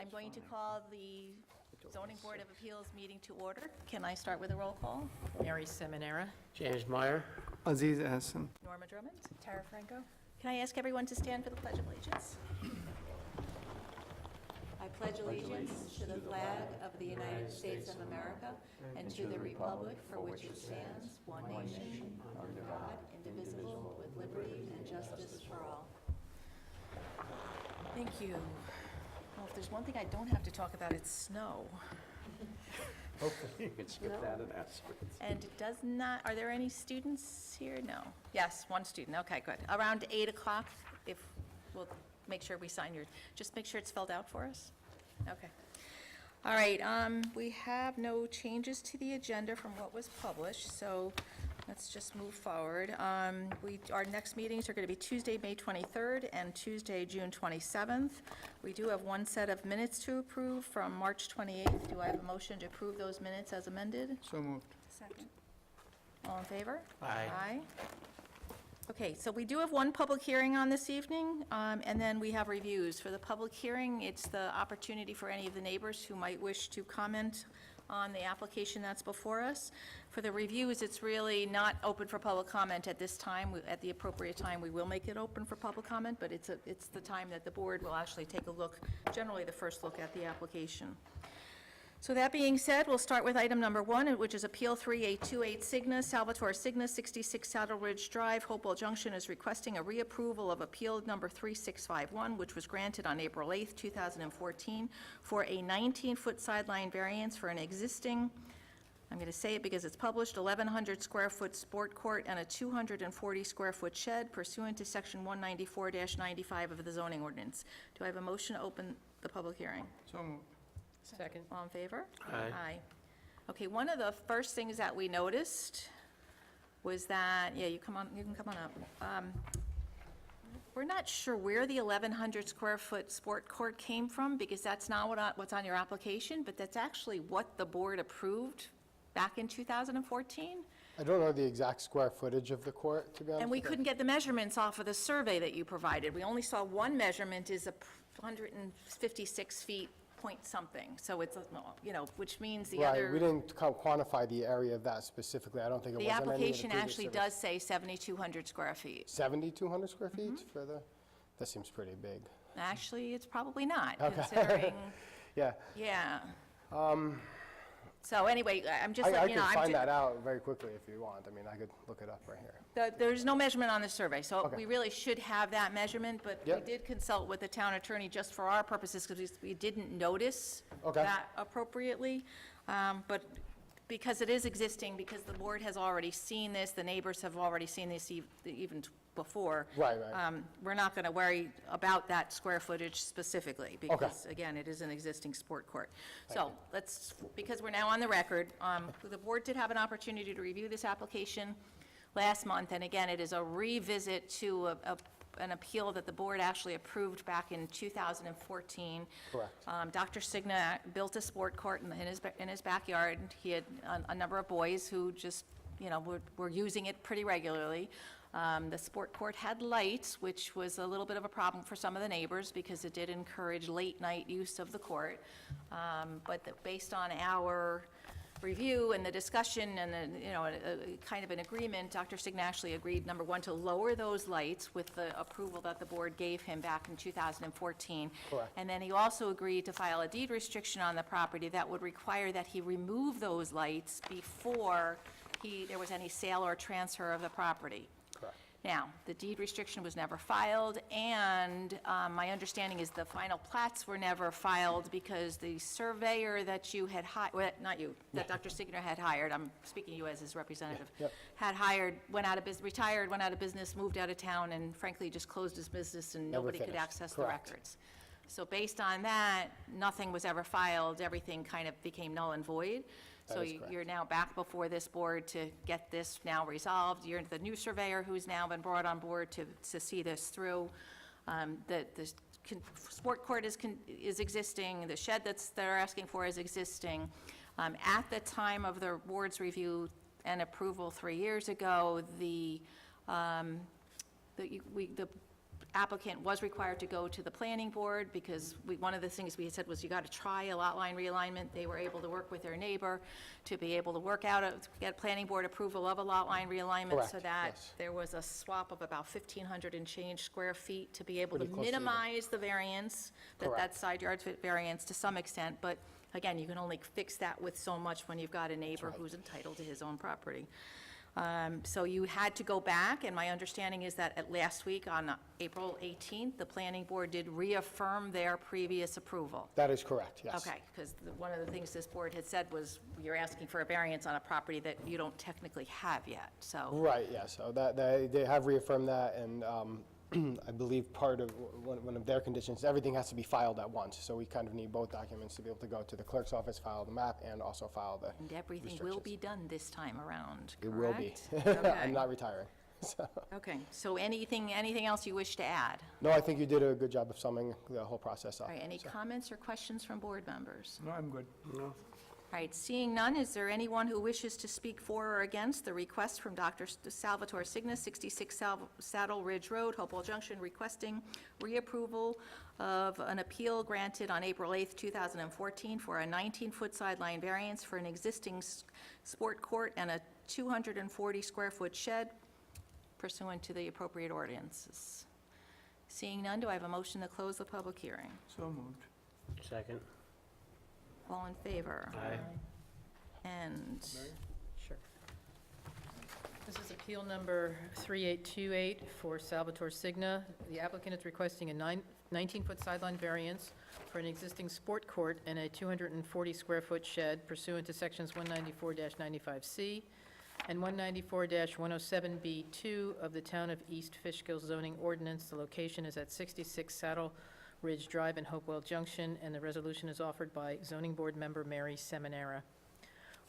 I'm going to call the Zoning Board of Appeals meeting to order. Can I start with a roll call? Mary Seminara. James Meyer. Aziz Hassan. Norma Drummond? Tara Franco. Can I ask everyone to stand for the Pledge of Allegiance? I pledge allegiance to the flag of the United States of America and to the republic for which it stands, one nation, under God, indivisible, with liberty and justice for all. Thank you. Well, if there's one thing I don't have to talk about, it's snow. Hopefully you can skip that and ask. And it does not, are there any students here? No. Yes, one student. Okay, good. Around 8 o'clock, if, we'll make sure we sign your, just make sure it's filled out for us. Okay. All right, we have no changes to the agenda from what was published, so let's just move forward. Our next meetings are going to be Tuesday, May 23rd, and Tuesday, June 27th. We do have one set of minutes to approve from March 28th. Do I have a motion to approve those minutes as amended? So moved. Second. All in favor? Aye. Aye. Okay, so we do have one public hearing on this evening, and then we have reviews. For the public hearing, it's the opportunity for any of the neighbors who might wish to comment on the application that's before us. For the reviews, it's really not open for public comment at this time. At the appropriate time, we will make it open for public comment, but it's the time that the board will actually take a look, generally the first look at the application. So that being said, we'll start with item number 1, which is Appeal 3828 Cigna, Salvatore Cigna, 66 Saddle Ridge Drive, Hopewell Junction, is requesting a reapproval of Appeal number 3651, which was granted on April 8th, 2014, for a 19-foot sideline variance for an existing, I'm going to say it because it's published, 1,100 square foot sport court and a 240 square foot shed pursuant to section 194-95 of the zoning ordinance. Do I have a motion to open the public hearing? So moved. Second. All in favor? Aye. Okay, one of the first things that we noticed was that, yeah, you can come on up. We're not sure where the 1,100 square foot sport court came from, because that's not what's on your application, but that's actually what the board approved back in 2014. I don't know the exact square footage of the court, to be honest. And we with you. couldn't get the measurements off of the survey that you provided. We only saw one measurement is 156 feet point something, so it's, which means the other. Right, we didn't quantify the area of that specifically. I don't think it was The on any of the application previous actually surveys. does say 7,200 square feet. 7,200 square feet Mm-hmm. for the, that seems pretty big. Actually, it's probably not, Okay. considering, Yeah, yeah. So anyway, I'm just I letting you could know. find that out very quickly if you want. I mean, I could look it up right here. There's no measurement on the survey, so Okay. we really should have that measurement, but we Yep. did consult with the town attorney just for our purposes, because we didn't notice Okay. that appropriately. But because it is existing, because the board has already seen this, the neighbors have already seen this even before. Right, right. We're not going to worry about that square footage specifically, because, again, it is an existing sport court. So let's, because we're now on the record, the board did have an opportunity to review this application last month, and again, it is a revisit to an appeal that the board actually approved back in 2014. Correct. Dr. Cigna built a sport court in his backyard. He had a number of boys who just, were using it pretty regularly. The sport court had lights, which was a little bit of a problem for some of the neighbors because it did encourage late-night use of the court. But based on our review and the discussion and a kind of an agreement, Dr. Cigna actually agreed, number one, to lower those lights with the approval that the board gave him back in 2014. Correct. And then he also agreed to file a deed restriction on the property that would require that he remove those lights before there was any sale or transfer of the property. Correct. Now, the deed restriction was never filed, and my understanding is the final plats were never filed because the surveyor that you had hired, well, not you, that Dr. Cigna had hired, I'm speaking to you as his representative, Yep. had hired, went out of business, retired, went out of business, moved out of town, and frankly just closed his business and Never nobody could finished. access the Correct. records. So based on that, nothing was ever filed, everything kind of became null and void. So That is correct. you're now back before this board to get this now resolved. You're the new surveyor who's now been brought on board to see this through. The sport court is existing, the shed they're asking for is existing. At the time of the board's review and approval 3 years ago, the applicant was required to go to the planning board because one of the things we had said was you got to try a lot line realignment. They were able to work with their neighbor to be able to work out, get planning board approval of a lot line realignment so Correct, that yes. there was a swap of about 1,500 and change square feet to be able Pretty to close to even. minimize the variance, that Correct. side yard variance to some extent. But again, you can only fix that with so much when you've got a neighbor who's entitled to his own property. So you had to go back, and my understanding is that at last week, on April 18th, the planning board did reaffirm their previous approval. That is correct, yes. Okay, because one of the things this board had said was, you're asking for a variance on a property that you don't technically have yet, so. Right, yeah, so they have reaffirmed that, and I believe part of, one of their conditions, everything has to be filed at once, so we kind of need both documents to be able to go to the clerk's office, file the map, and also file the And everything will restrictions. be done this time around, It will be. correct? Okay. I'm not retiring, so. Okay, so anything else you wish to add? No, I think you did a good job of summing the whole process up. All right, any so. comments or questions from board members? No, I'm good. No. All right, seeing none, is there anyone who wishes to speak for or against the request from Dr. Salvatore Signa, 66 Saddle Ridge Road, Hopewell Junction, requesting reapproval of an appeal granted on April 8th, 2014 for a 19-foot sideline variance for an existing sport court and a 240-square-foot shed pursuant to the appropriate ordinances? Seeing none, do I have a motion to close the public hearing? So moved. Second. All in favor? Aye. And, Sure. This is appeal number 3828 for Salvatore Signa. The applicant is requesting a 19-foot sideline variance for an existing sport court and a 240-square-foot shed pursuant to sections 194-95C and 194-107B2 of the Town of East Fishkill zoning ordinance. The location is at 66 Saddle Ridge Drive in Hopewell Junction, and the resolution is offered by zoning board member Mary Seminara.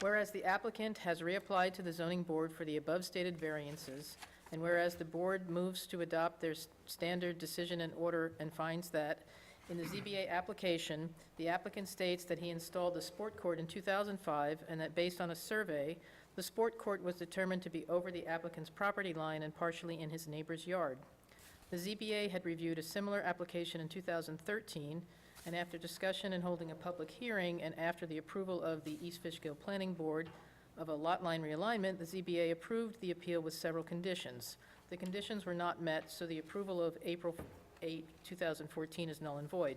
Whereas the applicant has reapplied to the zoning board for the above stated variances, and whereas the board moves to adopt their standard decision and order and finds that in the ZBA application, the applicant states that he installed a sport court in 2005, and that based on a survey, the sport court was determined to be over the applicant's property line and partially in his neighbor's yard. The ZBA had reviewed a similar application in 2013, and after discussion and holding a public hearing, and after the approval of the East Fishkill Planning Board of a lot line realignment, the ZBA approved the appeal with several conditions. The conditions were not met, so the approval of April 8, 2014 is null and void.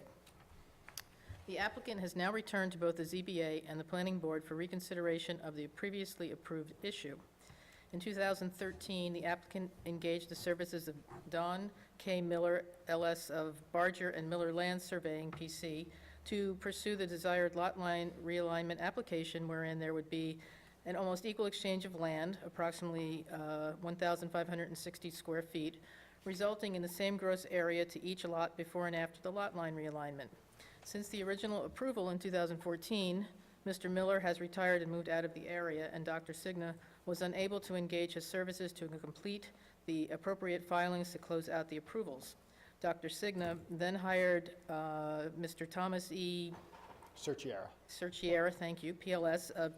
The applicant has now returned to both the ZBA and the Planning Board for reconsideration of the previously approved issue. In 2013, the applicant engaged the services of Don K. Miller, LS of Barger and Miller Land Surveying, PC, to pursue the desired lot line realignment application wherein there would be an almost equal exchange of land, approximately 1,560 square feet, resulting in the same gross area to each lot before and after the lot line realignment. Since the original approval in 2014, Mr. Miller has retired and moved out of the area, and Dr. Signa was unable to engage his services to complete the appropriate filings to close out the approvals. Dr. Signa then hired Mr. Thomas E. Cerchiera, thank you, PLS of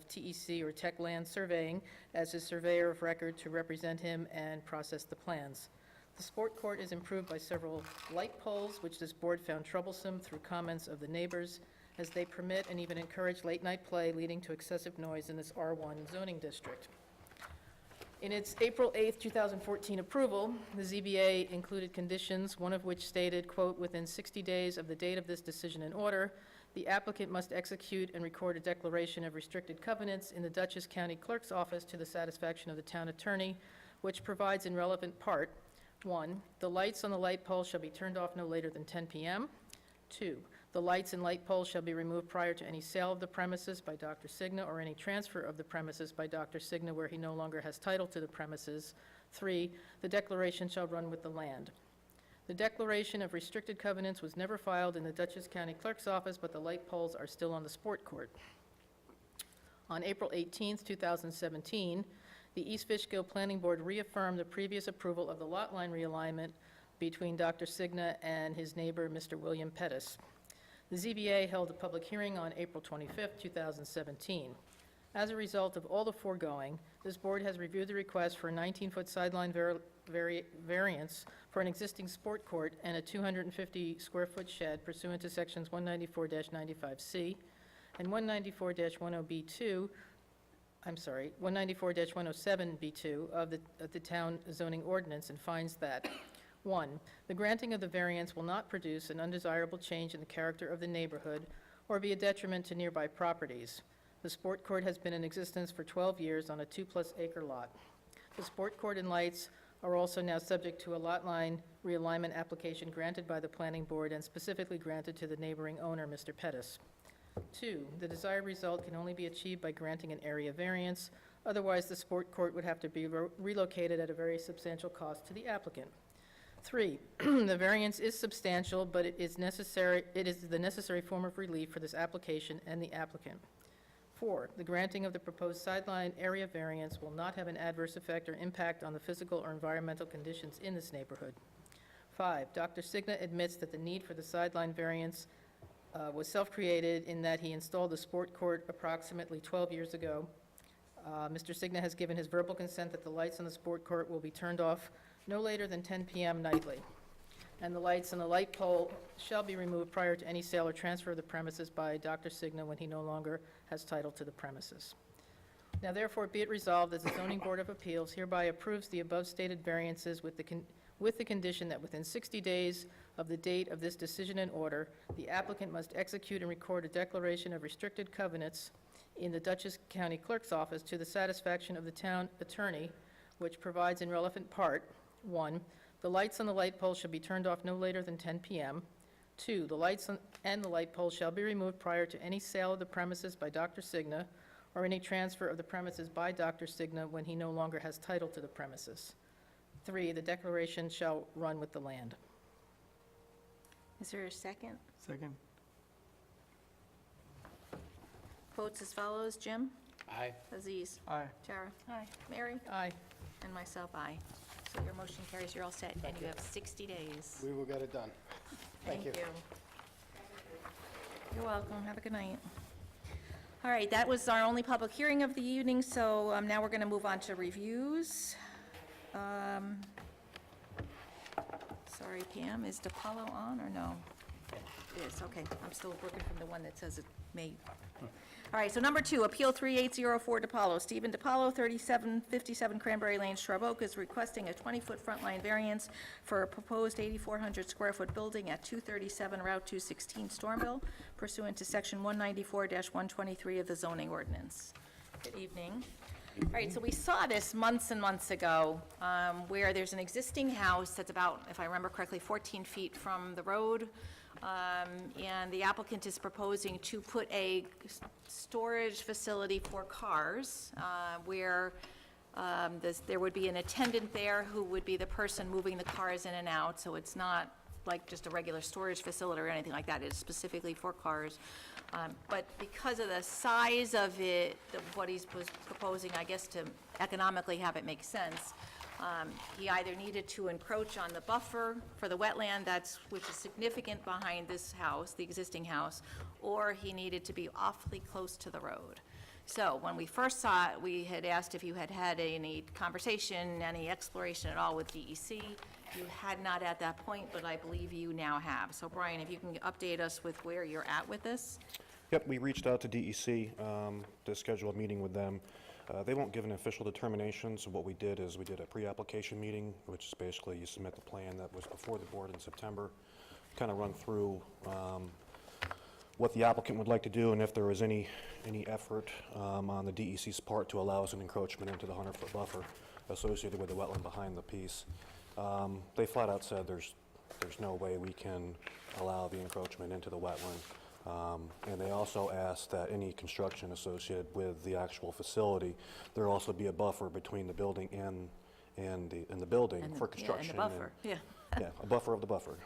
TEC or Tech Land Surveying as his surveyor of record to represent him and process the plans. The sport court is improved by several light poles, which this board found troublesome through comments of the neighbors, as they permit and even encourage late-night play, leading to excessive noise in this R1 zoning district. In its April 8, 2014 approval, the ZBA included conditions, one of which stated, quote, "Within 60 days of the date of this decision and order, the applicant must execute and record a declaration of restricted covenants in the Dutchess County Clerk's office to the satisfaction of the town attorney, which provides in relevant part, 1, the lights on the light pole shall be turned off no later than 10 p.m., 2, the lights and light poles shall be removed prior to any sale of the premises by Dr. Signa or any transfer of the premises by Dr. Signa where he no longer has title to the premises. 3, the declaration shall run with the land. The declaration of restricted covenants was never filed in the Dutchess County Clerk's office, but the light poles are still on the sport court. On April 18, 2017, the East Fishkill Planning Board reaffirmed the previous approval of the lot line realignment between Dr. Signa and his neighbor, Mr. William Pettis. The ZBA held a public hearing on April 25, 2017. As a result of all the foregoing, this board has reviewed the request for a 19-foot sideline variance for an existing sport court and a 250-square-foot shed pursuant to Sections 194-95C and 194-10B2, 194-107B2 of the town zoning ordinance, and finds that, 1, the granting of the variance will not produce an undesirable change in the character of the neighborhood or be a detriment to nearby properties. The sport court has been in existence for 12 years on a 2-plus-acre lot. The sport court and lights are also now subject to a lot line realignment application granted by the planning board and specifically granted to the neighboring owner, Mr. Pettis. 2, the desired result can only be achieved by granting an area variance. Otherwise, the sport court would have to be relocated at a very substantial cost to the applicant. 3, the variance is substantial, but it is the necessary form of relief for this application and the applicant. 4, the granting of the proposed sideline area variance will not have an adverse effect or impact on the physical or environmental conditions in this neighborhood. 5, Dr. Signa admits that the need for the sideline variance was self-created in that he installed the sport court approximately 12 years ago. Mr. Signa has given his verbal consent that the lights on the sport court will be turned off no later than 10 p.m. nightly, and the lights on the light pole shall be removed prior to any sale or transfer of the premises by Dr. Signa when he no longer has title to the premises. Now therefore be it resolved that the Zoning Board of Appeals hereby approves the above stated variances with the condition that within 60 days of the date of this decision and order, the applicant must execute and record a declaration of restricted covenants in the Dutchess County Clerk's office to the satisfaction of the town attorney, which provides in relevant part, 1, the lights on the light pole shall be turned off no later than 10 p.m. 2, the lights and the light pole shall be removed prior to any sale of the premises by Dr. Signa or any transfer of the premises by Dr. Signa when he no longer has title to the premises. 3, the declaration shall run with the land. Is there a second? Second. Votes as follows: Jim? Aye. Aziz? Aye. Tara? Aye. Mary? Aye. And myself, aye. So your motion carries, you're all set, and you have 60 days. We will get it done. Thank you. You're welcome, have a good night. All right, that was our only public hearing of the evening, so now we're going to move on to reviews. Sorry, Pam, is DiPaolo on or no? It is, okay. I'm still working from the one that says it may. All right, so number 2, Appeal 3804 DiPaolo. Stephen DiPaolo, 3757 Cranberry Lane, Shrub Oak, is requesting a 20-foot front line variance for a proposed 8,400-square-foot building at 237 Route 216 Stormville pursuant to Section 194-123 of the zoning ordinance. Good evening. All right, so we saw this months and months ago, where there's an existing house that's about, if I remember correctly, 14 feet from the road, and the applicant is proposing to put a storage facility for cars, where there would be an attendant there who would be the person moving the cars in and out, so it's not like just a regular storage facility or anything like that. It's specifically for cars. But because of the size of it, what he was proposing, I guess, to economically have it make sense, he either needed to encroach on the buffer for the wetland which is significant behind this house, the existing house, or he needed to be awfully close to the road. So when we first saw it, we had asked if you had had any conversation, any exploration at all with DEC. You had not at that point, but I believe you now have. So Brian, if you can update us with where you're at with this? Yep, we reached out to DEC to schedule a meeting with them. They won't give an official determination, so what we did is we did a pre-application meeting, which is basically you submit the plan that was before the board in September, kind of run through what the applicant would like to do and if there was any effort on the DEC's part to allow us an encroachment into the 100-foot buffer associated with the wetland behind the piece. They flat out said there's no way we can allow the encroachment into the wetland. And they also asked that any construction associated with the actual facility, there also be a buffer between the building and the building for construction. Yeah, and the buffer, yeah. Yeah, a buffer of the buffer,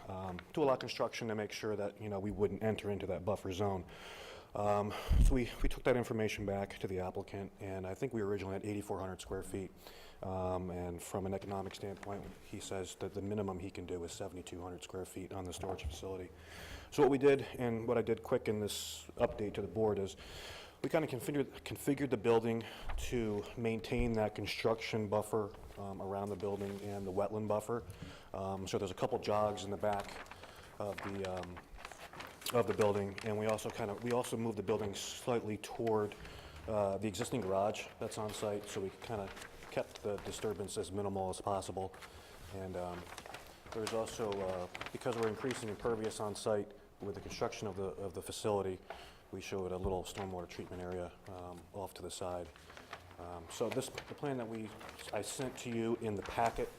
to allow construction to make sure that, we wouldn't enter into that buffer zone. So we took that information back to the applicant, and I think we were originally at 8,400 square feet. And from an economic standpoint, he says that the minimum he can do is 7,200 square feet on the storage facility. So what we did, and what I did quick in this update to the board, is we kind of configured the building to maintain that construction buffer around the building and the wetland buffer. So there's a couple jogs in the back of the building, and we also moved the building slightly toward the existing garage that's on site, so we kind of kept the disturbance as minimal as possible. And there's also, because we're increasing impervious on site with the construction of the facility, we showed a little stormwater treatment area off to the side. So the plan that I sent to you in the packet,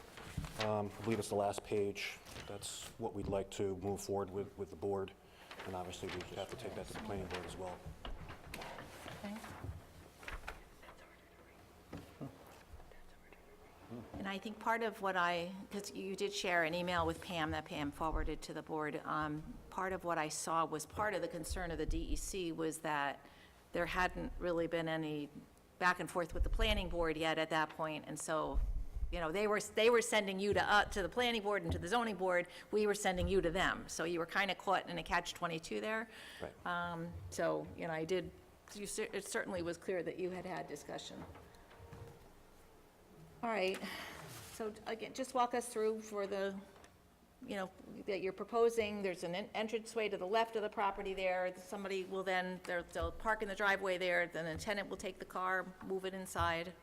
I believe it's the last page. That's what we'd like to move forward with the board. And obviously, we have to take that to the planning board as well. Okay. And I think part of what because you did share an email with Pam that Pam forwarded to the board, part of what I saw was part of the concern of the DEC was that there hadn't really been any back and forth with the planning board yet at that point, and so, you know, they were sending you to the planning board and to the zoning board, we were sending you to them, so you were kind of caught in a catch-22 there. Right. So, you know, it certainly was clear that you had discussion. All right, so again, just walk us through for the, you know, that you're proposing, there's an entranceway to the left of the property there, somebody will then, they'll park in the driveway there, then the tenant will take the car, move it inside.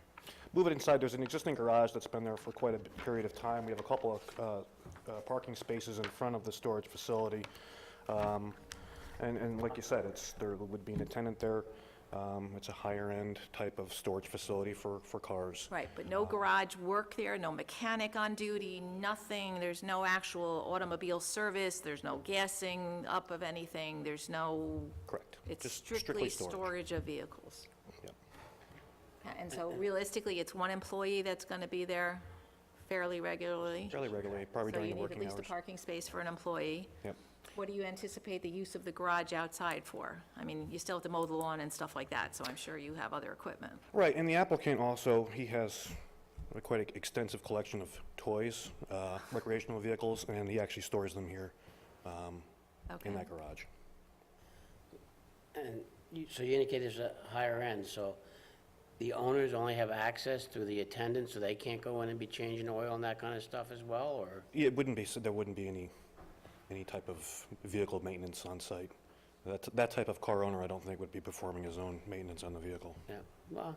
Move it inside. There's an existing garage that's been there for quite a period of time. We have a couple of parking spaces in front of the storage facility. And like you said, there would be an tenant there. It's a higher-end type of storage facility for cars. Right, but no garage work there, no mechanic on duty, nothing, there's no actual automobile service, there's no gassing up of anything, there's no... Correct. It's Just strictly storage of vehicles. Yep. And so realistically, it's one employee that's going to be there fairly regularly? Fairly regularly, probably during the So you need working at least a hours. parking space for an employee? Yep. What do you anticipate the use of the garage outside for? I mean, you still have to mow the lawn and stuff like that, so I'm sure you have other equipment. Right, and the applicant also, he has quite an extensive collection of toys, recreational vehicles, and he actually stores them here Okay. in that garage. And so you indicated it's a higher end, so the owners only have access through the attendants, so they can't go in and be changing oil and that kind of stuff as well, or? Yeah, it wouldn't be, so there wouldn't be any type of vehicle maintenance on site. That type of car owner, I don't think, would be performing his own maintenance on the vehicle. Yeah, well,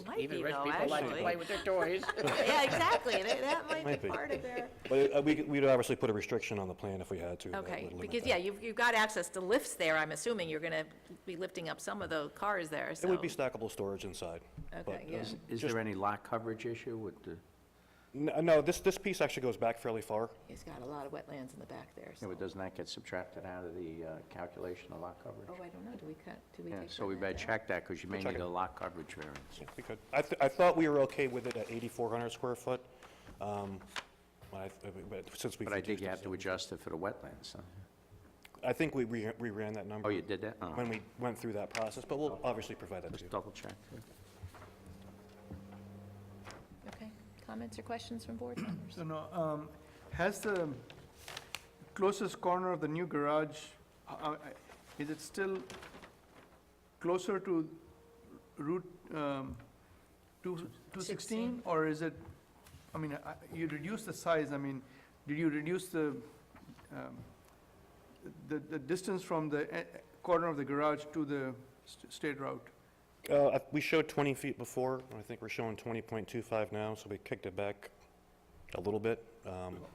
Might even be, rich though, people like to actually. play with their toys. Yeah, exactly, that might Might be be. part of their... But we'd obviously put a restriction on the plan if we had to. that Okay, would limit because, that. yeah, you've got access to lifts there, I'm assuming you're going to be lifting up some of the cars there, so... It would be stackable storage inside. but, Okay, yeah. Is there any lot coverage issue with the, No, this piece actually goes back fairly far. He's got a lot of wetlands in the back there, so... yeah, but doesn't that get subtracted out of the calculation of lot coverage? Oh, I don't know, do we Yeah, take so we that better out? check that, because you may We'll check need it. a lot coverage variance. Yeah, we could. I thought we were okay with it at 8,400 square foot. But since we've But I think reduced you it have to so- adjust it for the wetlands, huh? I think we ran that number. Oh, you did that? Oh, When we went through that process, but we'll obviously provide that to you. just double check. Okay, comments or questions from board members? So no, has the closest corner of the new garage, is it still closer to Route 216? Or is it, I mean, you reduced the size, I mean, did you reduce the distance from the corner of the garage to the state route? We showed 20 feet before, and I think we're showing 20.25 now, so we kicked it back a little bit,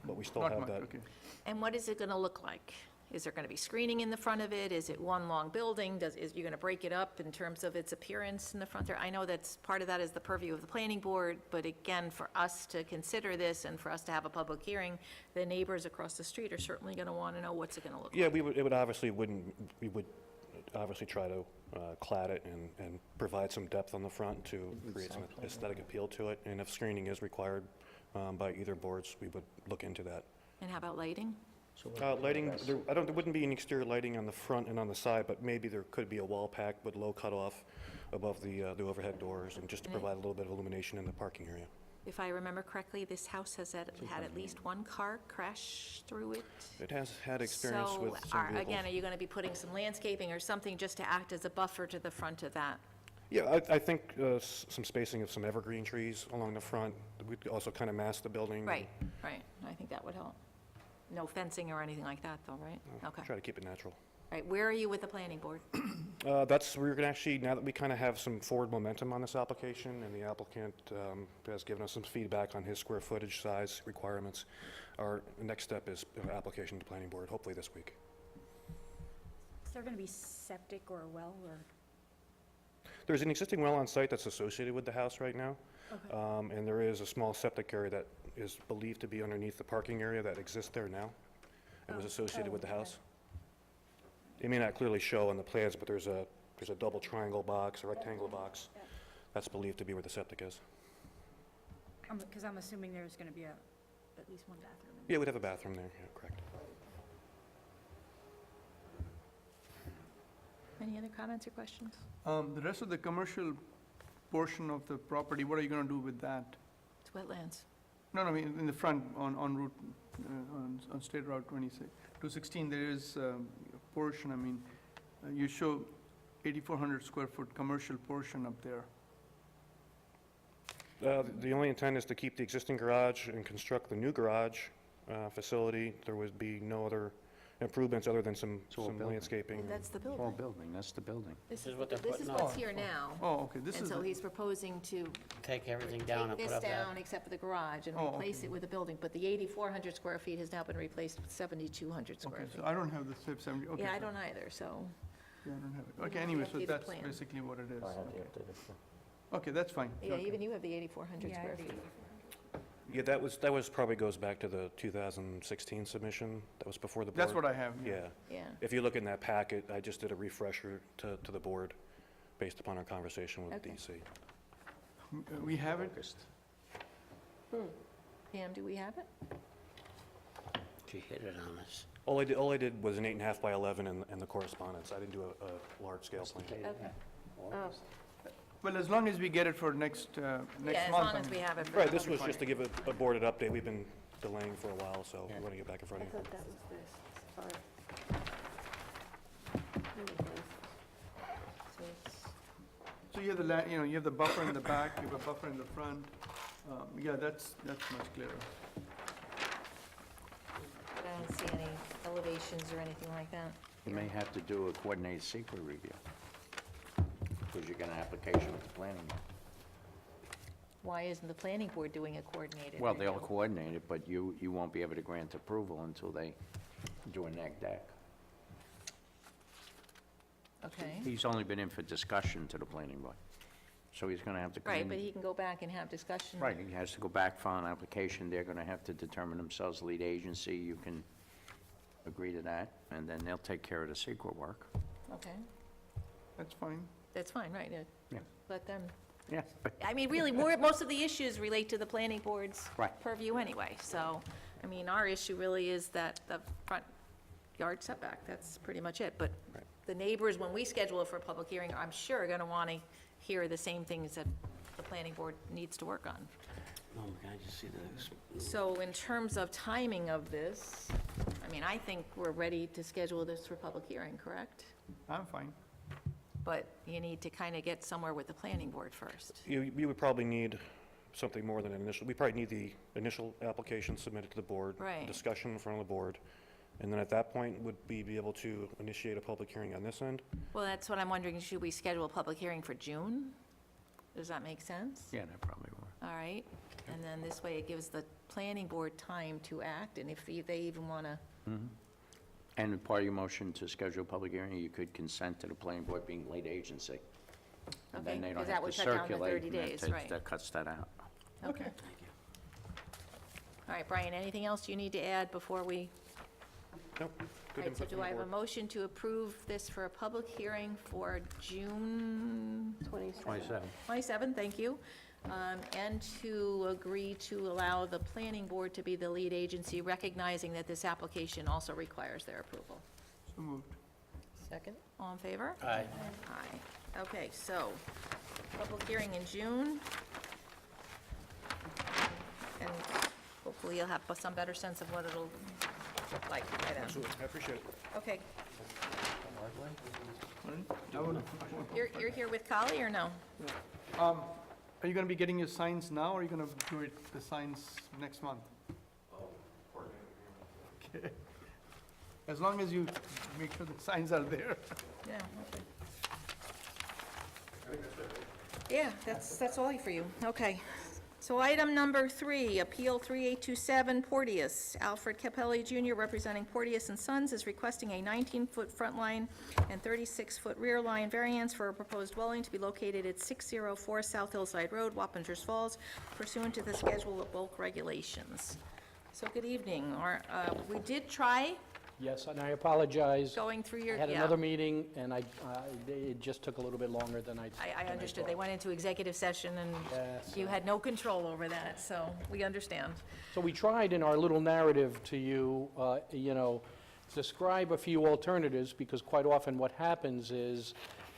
but we still Not have much, that. okay. And what is it going to look like? Is there going to be screening in the front of it? Is it one long building? Is you going to break it up in terms of its appearance in the front there? I know that's, part of that is the purview of the planning board, but again, for us to consider this and for us to have a public hearing, the neighbors across the street are certainly going to want to know what's it going to look like. Yeah, we would obviously try to clad it and provide some depth on the front to create some aesthetic appeal to it. And if screening is required by either boards, we would look into that. And how about lighting? Lighting, there wouldn't be any exterior lighting on the front and on the side, but maybe there could be a wall pack with low cutoff above the overhead doors, and just to provide a little bit of illumination in the parking area. If I remember correctly, this house has had at least one car crash through it? It has had experience with So, some vehicles. again, are you going to be putting some landscaping or something just to act as a buffer to the front of that? Yeah, I think some spacing of some evergreen trees along the front We'd also kind of mask the building. Right, right. I think that would help. No fencing or anything like that, though, right? Okay. Try to keep it natural. Right, where are you with the planning board? We're going to actually, now that we kind of have some forward momentum on this application, and the applicant has given us some feedback on his square footage, size requirements, our next step is application to planning board, hopefully this week. Is there going to be septic or a well, or? There's an existing well on site that's associated with the house right now. And there is a small septic area that is believed to be underneath the parking area that exists there now and was associated with the house. It may not clearly show on the plans, but there's a double triangle box, a rectangle box. Yeah. That's believed to be where the septic is. Because I'm assuming there's going to be at least one bathroom. Yeah, we'd have a bathroom there, yeah, correct. Any other comments or questions? The rest of the commercial portion of the property, what are you gonna do with that? It's wetlands. No, I mean, in the front, on Route, on State Route 216, there is a portion, I mean, you show 8,400 square foot commercial portion up there. The only intent is to keep the existing garage and construct the new garage facility. There would be no other improvements other than some all building. landscaping. That's the Small building. building, that's the building. This is what they're This is putting what's up. here now. Oh, okay, this And is, so the- he's proposing to Take everything down take and put this up that. down except for the garage and Oh, replace okay. it with a building. But the 8,400 square feet has now been replaced with 7,200 square okay, feet. so I don't have the SIP 70, okay. Yeah, I so- don't either, so, Yeah, I don't have it. You Okay, have the anyway, so updated that's plan. basically what it is. I have Okay. the updated plan. Okay, that's fine. yeah, Okay. even you have the 8,400 Yeah, square I'd be- feet. Yeah, that was probably goes back to the 2016 submission. That was before the board. That's what I have, yeah. Yeah. Yeah. If you look in that packet, I just did a refresher to the board based upon our conversation with Okay. DC. We have it, Focused. Pam, do we have it? She hit it on us. All I did was an 8.5 by 11 in the correspondence. I didn't do a large-scale plan. Okay. Oh, well, as long as we get it for next yeah, month. as long as we have it. for Right, the this public was just to give a board an update. We've been delaying for a while, so we want to get back in front I of you. thought that was this, sorry. Here it is. So it's- So you have you have the buffer in the back, you have a buffer in the front. Yeah, that's much clearer. But I don't see any elevations or anything like that. You may have to do a coordinated secret review, because you got an application with the planning board. Why isn't the planning board doing a coordinated Well, they'll review? coordinate it, but you won't be able to grant approval until they do a neg deck. Okay, He's only been in for discussion to the planning board, so he's gonna have to come in. right, but he can go back and have discussion. Right, he has to go back, file an application, they're gonna have to determine themselves lead agency, you can agree to that, and then they'll take care of the secret work. Okay, That's fine. that's fine, right, Yeah. let them, Yeah, but I mean, really, most of the issues relate to the planning board's Right. purview anyway, so, I mean, our issue really is that the front yard setback, that's pretty much it, but Right. the neighbors, when we schedule it for a public hearing, I'm sure are gonna wanna hear the same things that the planning board needs to work on. Oh, my God, you see this? So in terms of timing of this, I mean, I think we're ready to schedule this for public hearing, correct? I'm fine. But you need to kind of get somewhere with the planning board first. You would probably need something more than an initial, we probably need the initial application submitted to the board. Right. Discussion in front of the board, and then at that point, would we be able to initiate a public hearing on this end? Well, that's what I'm wondering, should we schedule a public hearing for June? Does that make sense? yeah, that probably will. All right, and then this way it gives the planning board time to act, and if they even want to, And part of your motion to schedule a public hearing, you could consent to the planning board being lead agency. And Okay, then they 'cause don't that have to would cut down the circulate, 30 and that days, takes- right. That cuts that out. okay. All right, Brian, anything else you need to add before we? Nope. All Good right, so input do from I the have a board. motion to approve this for a public hearing for June 27. 27, thank you, and to agree to allow the planning board to be the lead agency, recognizing that this application also requires their approval. So moved. Second? All in favor? Aye. Aye. Okay, so, public hearing in June. And hopefully you'll have some better sense of what it'll look like by then. Absolutely, I appreciate it. Okay, I would- you're here with Kali or no? Are you gonna be getting your signs now, or are you gonna do it, the signs next month? Okay. As long as you make sure the signs are there. Yeah, okay. Yeah, that's all for you. Okay. So item number 3, Appeal 3827 Porteous. Alfred Capelli Jr., representing Porteous and Sons, is requesting a 19-foot front line and 36-foot rear line variance for a proposed dwelling to be located at 604 South Hillside Road, Wappingers Falls, pursuant to the schedule of bulk regulations. So good evening. We did try Yes, and I apologize. going through your, I had yeah. another meeting, and it just took a little bit longer than I I understood. They went into executive session, and Yes. you had no control over that, so we understand. So we tried in our little narrative to you, describe a few alternatives, because quite often what happens is,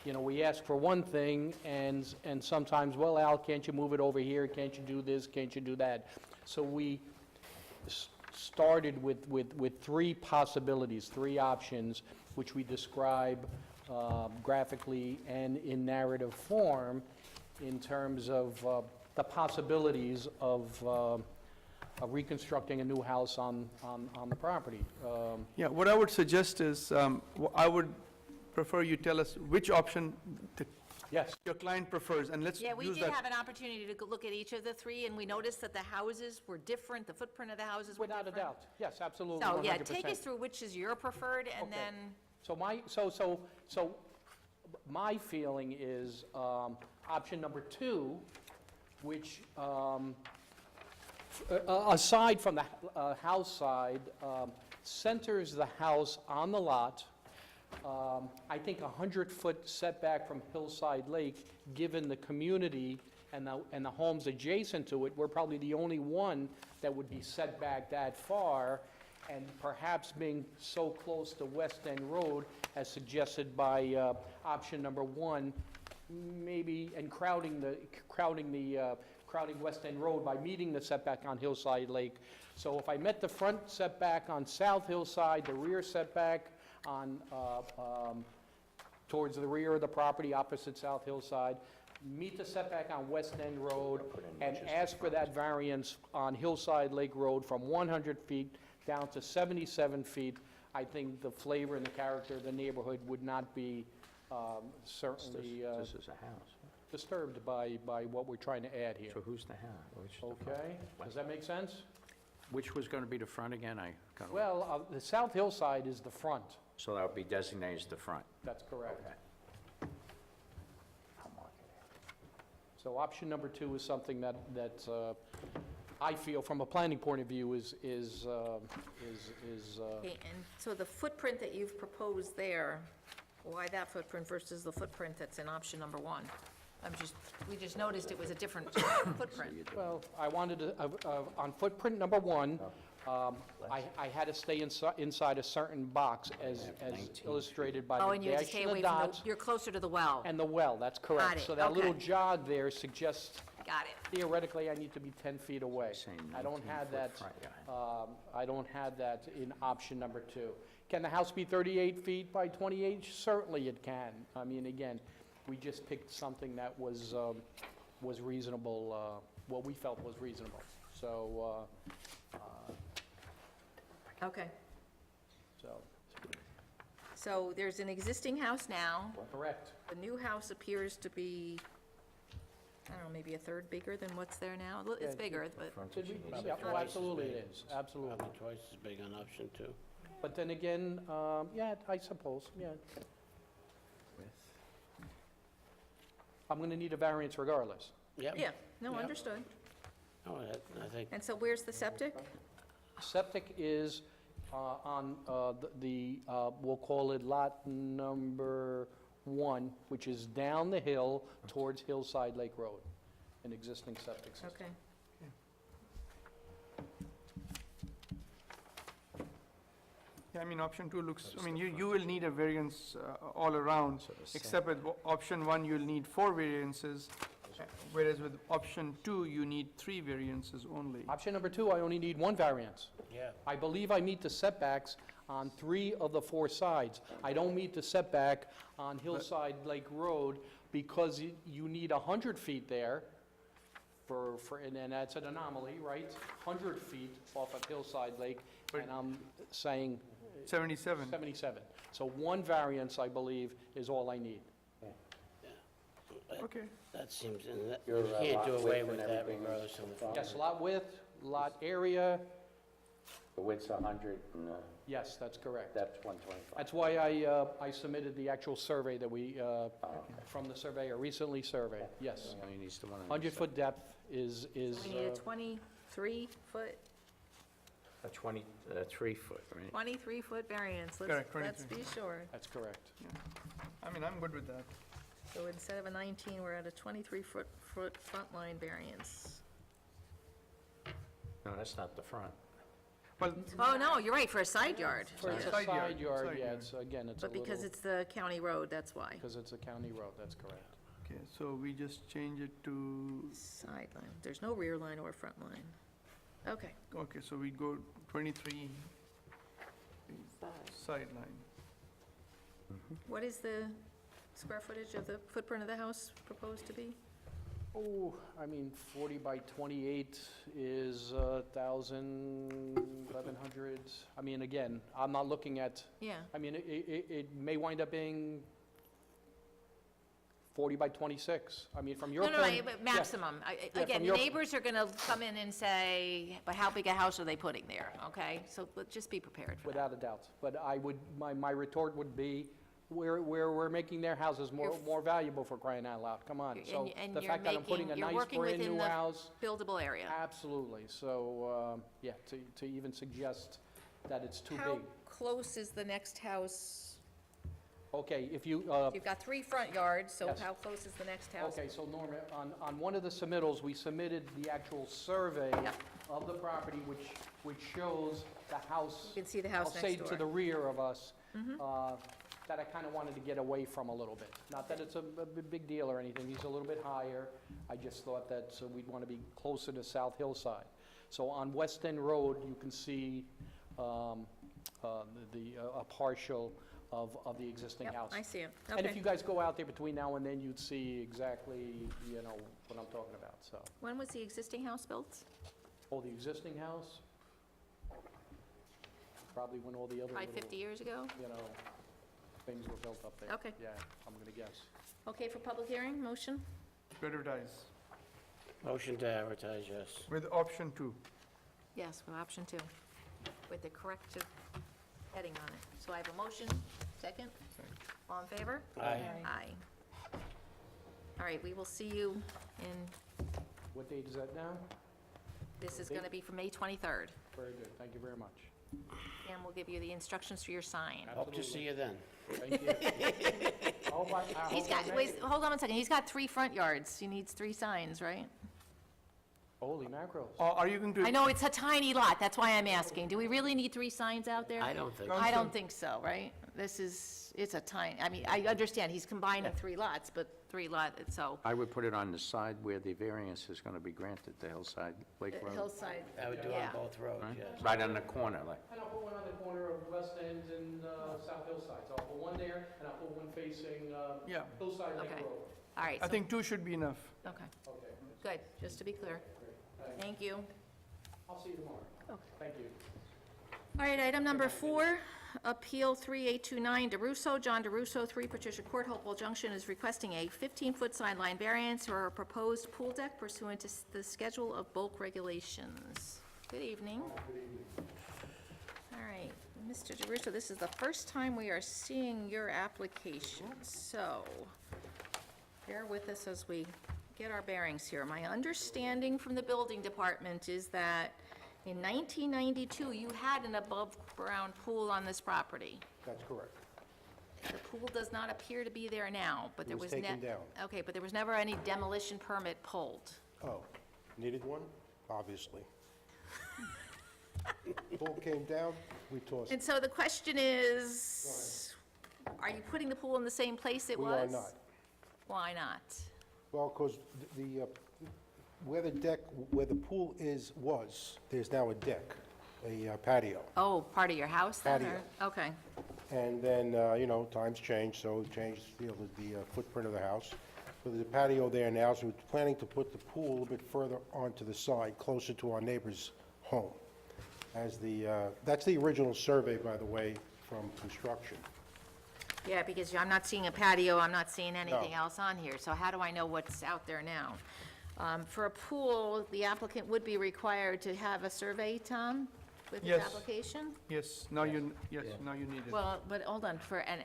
we ask for one thing, and sometimes, well, Al, can't you move it over here? Can't you do this? Can't you do that? So we started with 3 possibilities, 3 options, which we describe graphically and in narrative form in terms of the possibilities of reconstructing a new house on the property. Yeah, what I would suggest is, I would prefer you tell us which option Yes, your client prefers, and let's use Yeah, that. we did have an opportunity to look at each of the 3, and we noticed that the houses were different, the footprint of the houses were without different. a doubt. Yes, absolutely, So, 100%. yeah, take us through which is your preferred, and Okay. then, So my feeling is option number 2, which, aside from the house side, centers the house on the lot. I think a 100-foot setback from Hillside Lake, given the community and the homes adjacent to it, we're probably the only one that would be set back that far, and perhaps being so close to West End Road, as suggested by option number 1, maybe, and crowding West End Road by meeting the setback on Hillside Lake. So if I met the front setback on South Hillside, the rear setback on, towards the rear of the property opposite South Hillside, meet the setback on West End Road, and ask for that variance on Hillside Lake Road from 100 feet down to 77 feet, I think the flavor and the character of the neighborhood would not be certainly This is a house. disturbed by what we're trying to add here. So who's the house? Which is the front? Okay, does that make sense? Which was going to be the front again? Well, the South Hillside is the front, So that would be designated as the front. that's correct. Okay. So option number 2 is something that I feel, from a planning point of view, is okay, and so the footprint that you've proposed there, why that footprint versus the footprint that's in option number 1? We just noticed it was a different footprint. well, I wanted to, on footprint number 1, I had to stay inside a certain box, as 19 illustrated by Oh, the and you had to dash stay and the away from dots, you're closer to the well. and the well, that's correct. Got it, So that little okay. jog there suggests Got it. theoretically I need to be 10 feet away. Saying I don't have 19-foot that, front yard. I don't have that in option number 2. Can the house be 38 feet by 28? Certainly it can. I mean, again, we just picked something that was reasonable, what we felt was reasonable. So, Okay. so, So there's an existing house now. correct. The new house appears to be, I don't know, maybe a third bigger than what's there now. Look, It's Yeah, bigger, but, Should we- Yeah, well, absolutely it is, absolutely. Probably twice as big on option 2. But then again, yeah, I suppose, yeah. I'm going to need a variance regardless. Yep. yeah, no, Yeah. understood. Oh, I think, And so where's the septic? Septic is on we'll call it lot number 1, which is down the hill towards Hillside Lake Road, an existing septic system. Okay. Yeah, I mean, option 2 looks, I mean, you will need a variance all around, except with option 1, you'll need 4 variances, whereas with option 2, you need 3 variances only. Option number 2, I only need 1 variance. yeah. I believe I meet the setbacks on 3 of the 4 sides. I don't meet the setback on Hillside Lake Road because you need 100 feet there, and that's an anomaly, right? 100 feet off of Hillside Lake, and I'm saying 77. 77. So one variance, I believe, is all I need. Okay. That seems, and that- Your, you can't lot do width away and with that everything is regardless of the... fine. Yes, lot width, lot area, The width's 100 and yes, that's correct. depth's 125. That's why I submitted the actual survey that we, from the surveyor, recently surveyed, yes. Only needs the one on the 100-foot depth is, We need a 23-foot, A 23-foot, right? 23-foot variance. Correct, Let's 23. be sure. that's correct. I mean, I'm good with that. So instead of a 19, we're at a 23-foot front line variance. No, that's not the front. Well, Oh, no, you're right, for a side yard. For a Side yard, side yard, side yeah, yard. it's, again, it's a But because little, it's the county road, that's why. because it's a county road, that's correct. okay, so we just change it to, Sideline, there's no rear line or front line. Okay. okay, so we go 23 sideline. What is the square footage of the footprint of the house proposed to be? Oh, I mean, 40 by 28 is 1,000, 1,100. I mean, again, I'm not looking at, Yeah. I mean, it may wind up being 40 by 26. I mean, from your No, point. but maximum. from Again, the your- neighbors are going to come in and say, but how big a house are they putting there, okay? So just be prepared for that. Without a doubt. But I would, my retort would be, we're making their houses more valuable for crying out loud. Come on. So And the you're fact that I'm putting a you're nice working within brand-new the house, buildable area. absolutely. So, yeah, to even suggest that it's too How big. close is the next house? Okay, if you, You've got 3 front yards, so Yes. how close is the next house? okay, so Norma, on one of the submittals, we submitted the actual survey Yep. of the property, which shows the house. You can see the house I'll say next to the door. Mm-hmm. rear of us, that I kind of wanted to get away from a little bit. Not that it's a big deal or anything, he's a little bit higher. I just thought that we'd want to be closer to South Hillside. So on West End Road, you can see a partial of the existing Yep, house. I see it. And if Okay. you guys go out there between now and then, you'd see exactly, what I'm talking about, so. When was the existing house built? Oh, the existing house? Probably when all the other Probably little, 50 years ago? things were built up there. Okay. Yeah, I'm gonna guess. Okay, for public hearing, motion? To advertise, Motion to advertise, yes. with option 2. Yes, with option 2, with the corrective heading on it. So I have a motion, second? All in favor? Aye. Aye. All right, we will see you in, What date is that now? this is going to be for May 23rd, Very good, thank you very much. and we'll give you the instructions for your sign. Hope to see you then. Thank you. I hope I He's make got, it. wait, hold on one second, he's got 3 front yards, he needs 3 signs, right? Holy mackerels. Are you going to? I know, it's a tiny lot, that's why I'm asking. Do we really need 3 signs out there? I don't think, I don't think so, right? This is, it's a tiny, I mean, I understand, he's combining 3 lots, but 3 lot, so, I would put it on the side where the variance is going to be granted, the Hillside Lake Road. Hillside. I would do it on Yeah. both roads, Right? yes. Right on the corner, like, And I'll put one on the corner of West End and South Hillside. So I'll put one there, and I'll put one facing Yeah, Hillside Lake Okay. Road. All right, I so, think 2 should be enough. okay, Okay, good, just to be clear. great. Thank you. I'll see you tomorrow. Thank you. All right, item number 4, Appeal 3829 DeRusso, John DeRusso, 3 Patricia Court, Hopewell Junction, is requesting a 15-foot sideline variance for a proposed pool deck pursuant to the schedule of bulk regulations. Good evening. All right, Mr. DeRusso, this is the first time we are seeing your application, so bear with us as we get our bearings here. My understanding from the building department is that in 1992, you had an above-ground pool on this property. That's correct. The pool does not appear to be there now, but there was... was taken down. Okay, but there was never any demolition permit pulled. Oh, needed one? Obviously. Pool came down, we tossed it. And so the question is, are you putting the pool in the same place it We was? are not. Why not? Well, because where the deck, where the pool was, there's now a deck, a patio. Oh, part of your house then, Patio. or? Okay, And then, times change, so we changed the footprint of the house. So there's a patio there now, so we're planning to put the pool a little bit further onto the side, closer to our neighbor's home. As that's the original survey, by the way, from construction. Yeah, because I'm not seeing a patio, I'm not seeing anything No. else on here, so how do I know what's out there now? For a pool, the applicant would be required to have a survey, Tom, with his Yes. application? Yes, now you need it. Well, but hold on, for an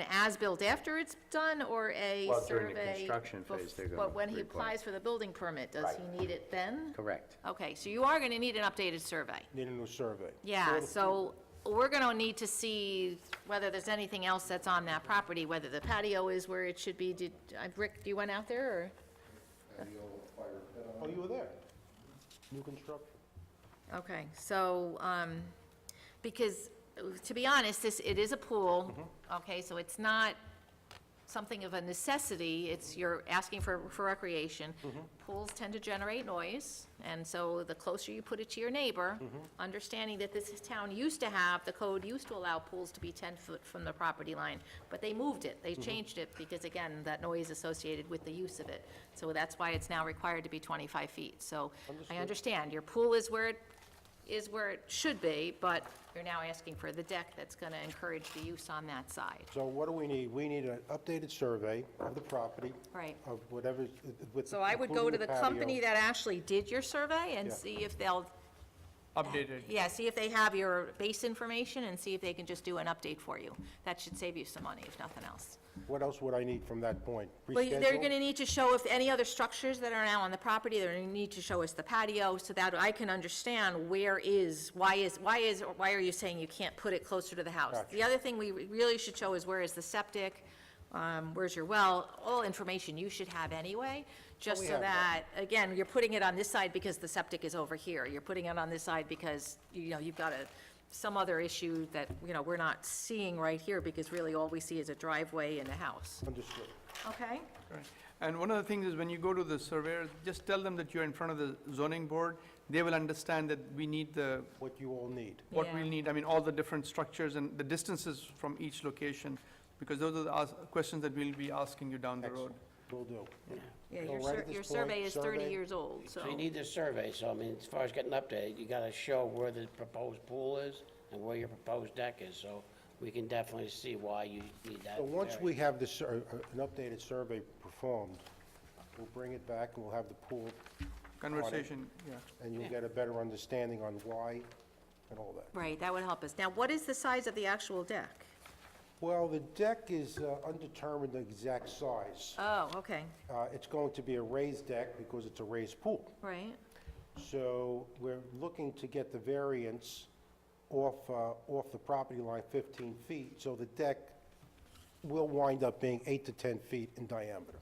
as-built after it's done, or a Well, during survey? the construction phase, they're gonna But when he require- applies for the building permit, does he need it then? Correct. Okay, so you are gonna need an updated survey. Need a new survey. Yeah, so we're gonna need to see whether there's anything else that's on that property, whether the patio is where it should be. Rick, you went out there, or? Oh, you were there? New construction. Okay, so, because, to be honest, it is a pool, okay, so it's not something of a necessity, you're asking for recreation. Pools tend to generate noise, and so the closer you put it to your neighbor, understanding that this town used to have, the code used to allow pools to be 10 foot from the property line, but they moved it, they changed it, because again, that noise associated with the use of it. So that's why it's now required to be 25 feet. So I understand, your pool is where it should be, but you're now asking for the deck that's gonna encourage the use on that side. So what do we need? We need an updated survey of the property. Right. Of whatever, with. So I would go to including the patio. company that actually did your survey and Yeah. see if they'll, Updated. yeah, see if they have your base information and see if they can just do an update for you. That should save you some money, if nothing else. What else would I need from that point? Well, they're Reschedule? gonna need to show if any other structures that are now on the property, they're gonna need to show us the patio, so that I can understand why are you saying you can't put it closer to the house? Gotcha. The other thing we really should show is where is the septic, where's your well, all information you should have anyway, just we so have that, again, you're putting it on this side because the septic is over here, you're putting it on this side because, you've got some other issue that, we're not seeing right here, because really all we see is a driveway and a house. Understood. Okay? Right. And one of the things is when you go to the surveyor, just tell them that you're in front of the zoning board. They will understand that we need What you all need. what Yeah. we'll need, I mean, all the different structures and the distances from each location, because those are the questions that we'll be asking you down the road. Excellent. Will do. Yeah, So your right at this your point, survey is 30 survey? years old, so. So you need the survey, so I mean, as far as getting updated, you gotta show where the proposed pool is and where your proposed deck is, so we can definitely see why you need that. So once we variance. have this, an updated survey performed, we'll bring it back and we'll have the pool, Conversation, yeah. and you'll get a better understanding on why and all that. Right, that would help us. Now, what is the size of the actual deck? Well, the deck is undetermined the exact size. Oh, okay, It's going to be a raised deck because it's a raised pool. right. So we're looking to get the variance off the property line 15 feet, so the deck will wind up being 8 to 10 feet in diameter.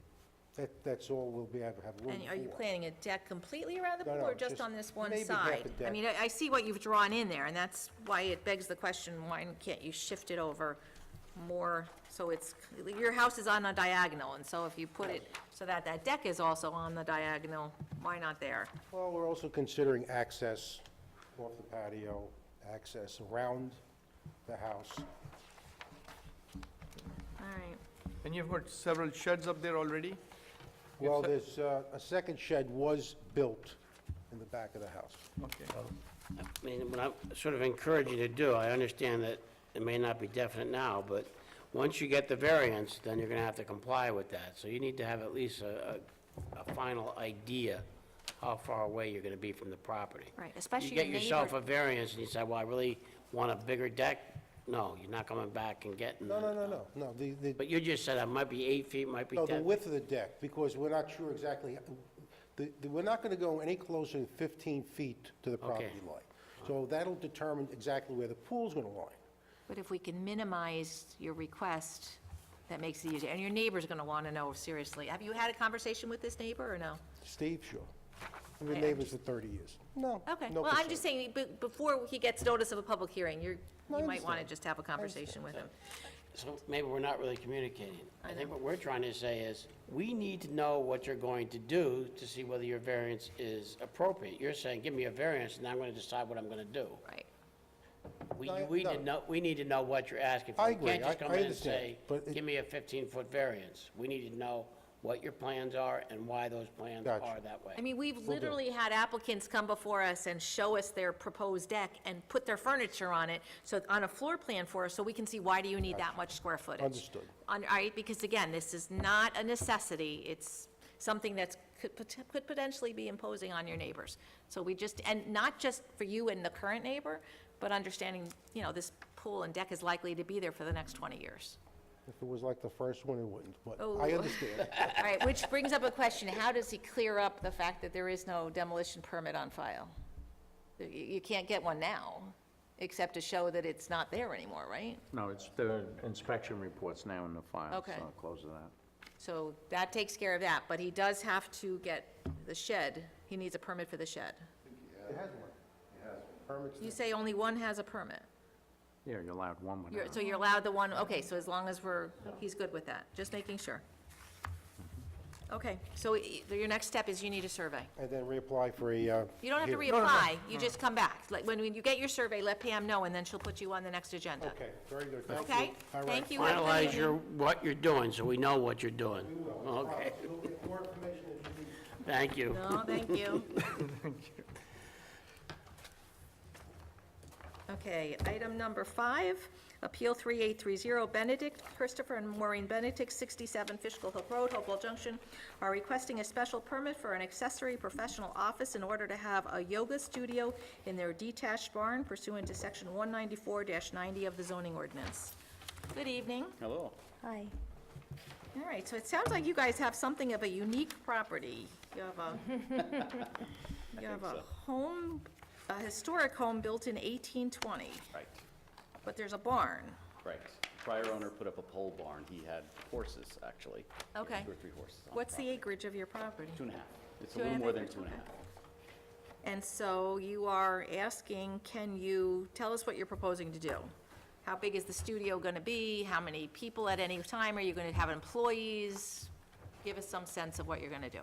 That's all we'll be able to have room And for. are you planning a deck completely around the No, pool, no, or just just on this one maybe half side? a I deck. mean, I see what you've drawn in there, and that's why it begs the question, why can't you shift it over more, so your house is on a diagonal, and so if you put it so that that deck is also on the diagonal, why not there? Well, we're also considering access off the patio, access around the house. All right, And you've got several sheds up there already? Well, Yes, there's, a second shed was built in the back of the house. Okay. I mean, what I'm sort of encouraging you to do, I understand that it may not be definite now, but once you get the variance, then you're gonna have to comply with that. So you need to have at least a final idea how far away you're gonna be from the property. right, especially You your get neighbor. yourself a variance and you say, well, I really want a bigger deck. No, you're not coming back and getting. No, no, no, no, no, But you just said it might be 8 feet, might be no, 10. the width of the deck, because we're not sure exactly, we're not gonna go any closer than 15 feet to the property line. So that'll determine exactly where the pool's gonna lie. But if we can minimize your request, that makes it easier. And your neighbor's gonna wanna know, seriously. Have you had a conversation with this neighbor, or no? Steve, sure. We've been I- neighbors for 30 years. No, Okay, no well, I'm concern. just saying, before he gets notice of a public hearing, you I might wanna understand. just have a conversation with him. So maybe we're not really communicating. I think what we're trying to say is, we need to know what you're going to do to see whether your variance is appropriate. You're saying, give me a variance, and I'm gonna decide what I'm gonna do. Right. We need to know what you're asking for. I You can't agree. just come I in and understand, say, but it- give me a 15-foot variance. We need to know what your plans are and why those plans Gotcha. are that way. I mean, we've literally had applicants come before us and show us their proposed deck and put their furniture on it, so, on a floor plan for us, so we can see, why do you need that much square footage? Understood. All right, because again, this is not a necessity, it's something that's, could potentially be imposing on your neighbors. So we just, and not just for you and the current neighbor, but understanding, you know, this pool and deck is likely to be there for the next 20 years. If it was like the first one, it wouldn't, but Oh. I understand. All right, which brings up a question, how does he clear up the fact that there is no demolition permit on file? You can't get one now, except to show that it's not there anymore, right? No, it's the inspection report's now in the file, Okay. so I'll close that. So that takes care of that, but he does have to get the shed, he needs a permit for the shed. It has one. Permits You say only one has a permit? Yeah, you're allowed one without. So you're allowed the one, okay, so as long as he's good with that, just making sure. Okay, so your next step is you need a survey. and then reapply for a, You don't have to hearing. reapply, you just come back. Like, when you get your survey, let Pam know, and then she'll put you on the next agenda. Okay, very good, thank you. Okay? All right. Thank you. Have a good Finalize evening. what you're doing, so we know what you're doing. Okay, You'll get more information as you need. thank you. No, thank you. Okay, item number 5, Appeal 3830, Benedict, Christopher and Maureen Benedict, 67 Fishkill Hill Road, Hopewell Junction, are requesting a special permit for an accessory professional office in order to have a yoga studio in their detached barn pursuant to Section 194-90 of the zoning ordinance. Good evening. Hello. Hi. All right, so it sounds like you guys have something of a unique property. You have a home, a historic home built in 1820, Right, but there's a barn. right. Prior owner put up a pole barn. He had horses, actually. He had Okay. 2 or 3 horses on What's the property. acreage of your property? 2.5. It's a 2.5 little more than acres, 2.5. okay. And so you are asking, can you tell us what you're proposing to do? How big is the studio going to be? How many people at any time? Are you going to have employees? Give us some sense of what you're going to do.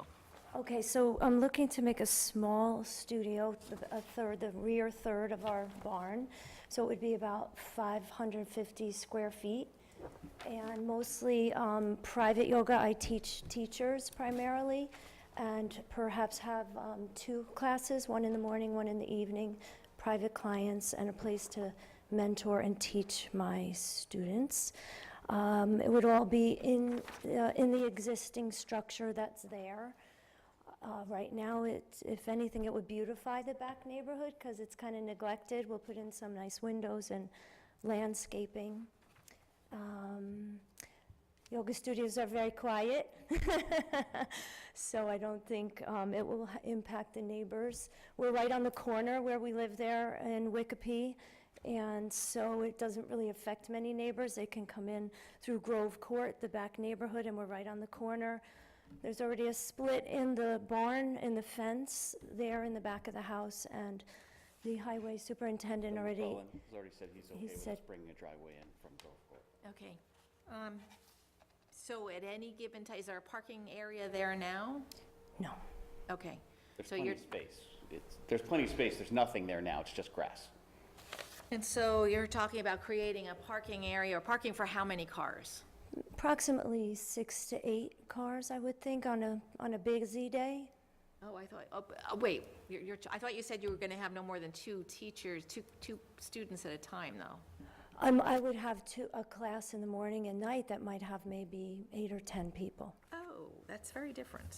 Okay, so I'm looking to make a small studio, the rear third of our barn. So it would be about 550 square feet. And mostly private yoga. I teach teachers primarily, and perhaps have 2 classes, one in the morning, one in the evening, private clients, and a place to mentor and teach my students. It would all be in the existing structure that's there. Right now, if anything, it would beautify the back neighborhood because it's kind of neglected. We'll put in some nice windows and landscaping. Yoga studios are very quiet, so I don't think it will impact the neighbors. We're right on the corner where we live there in Wikipe, and so it doesn't really affect many neighbors. They can come in through Grove Court, the back neighborhood, and we're right on the corner. There's already a split in the barn, in the fence, there in the back of the house, and the highway superintendent already, Owen has already said he's okay with us said- bringing a driveway in from Grove Court. Okay. So at any given time, is there a parking area there now? no. Okay. There's So plenty you're, of space. There's plenty of space. There's nothing there now. It's just grass. and so you're talking about creating a parking area, or parking for how many cars? Approximately 6 to 8 cars, I would think, on a busy day. Oh, I thought, wait, I thought you said you were going to have no more than 2 teachers, two students at a time, though. I would have a class in the morning and night that might have maybe 8 or 10 people. Oh, that's very different.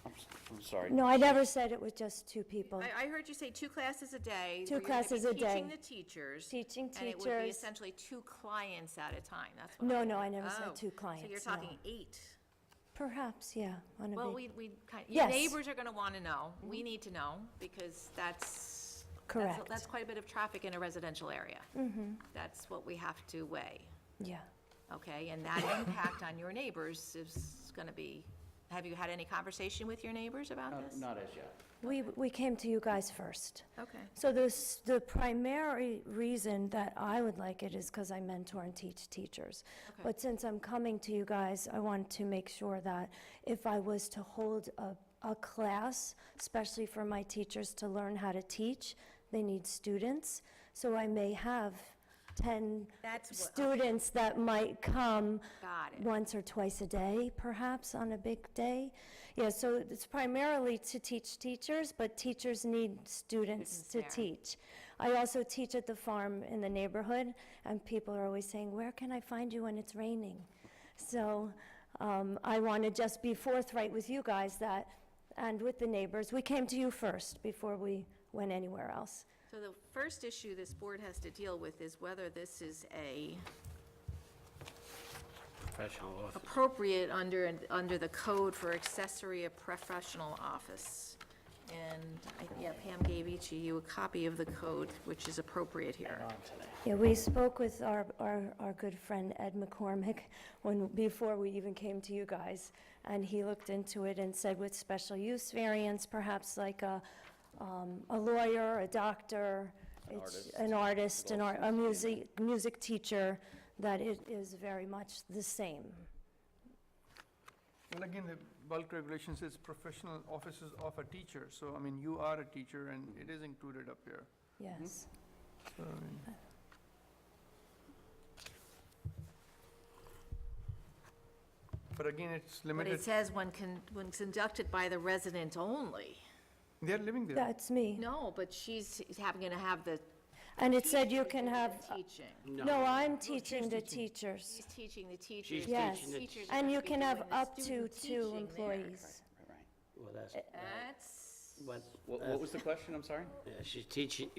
I'm sorry. No, I never said it was just 2 people. I heard you say 2 classes a day. 2 where you're gonna be classes a day. Teaching the teachers. Teaching And it would be teachers. essentially 2 clients at a time, that's what. No, I never said Oh, 2 clients, So you're no. talking 8. Perhaps, yeah, on a Well, big, we your Yes. neighbors are going to want to know. We need to know, because correct. that's quite a bit of traffic in a residential area. That's what we have to weigh, Yeah. okay? And that impact on your neighbors is going to be, have you had any conversation with your neighbors about this? Not as yet. We came to you guys first. Okay. So the primary reason that I would like it is because I mentor and teach teachers. Okay. But since I'm coming to you guys, I want to make sure that if I was to hold a class, especially for my teachers to learn how to teach, they need students. So I may have 10 That's what- students that might come Got it. once or twice a day, perhaps, on a big day. Yeah, so it's primarily to teach teachers, but teachers need students Students to there. teach. I also teach at the farm in the neighborhood, and people are always saying, where can I find you when it's raining? So I want to just be forthright with you guys that, and with the neighbors, we came to you first before we went anywhere else. So the first issue this board has to deal with is whether this is Professional office. appropriate under the code for accessory of professional office. And, Pam gave each of you a copy of the code, which is appropriate here. Yeah, we spoke with our good friend Ed McCormick before we even came to you guys, and he looked into it and said with special use variants, perhaps like a lawyer, a doctor, an artist, a music teacher, that it is very much the same. Well, again, the bulk regulation says professional offices of a teacher, so, I mean, you are a teacher, and it is included up here. Yes. So, I mean, but again, it's But limited, it says when conducted by the resident only. they're living there. That's me. No, but she's having to have the And it said you can have, teaching. no, I'm teaching the teachers. She's teaching the teachers. She's Yes, teaching the Teachers and are you gonna be can have doing the up to student 2 teaching there. employees. Well, That's, What was the question, I'm sorry? yeah, she's teaching,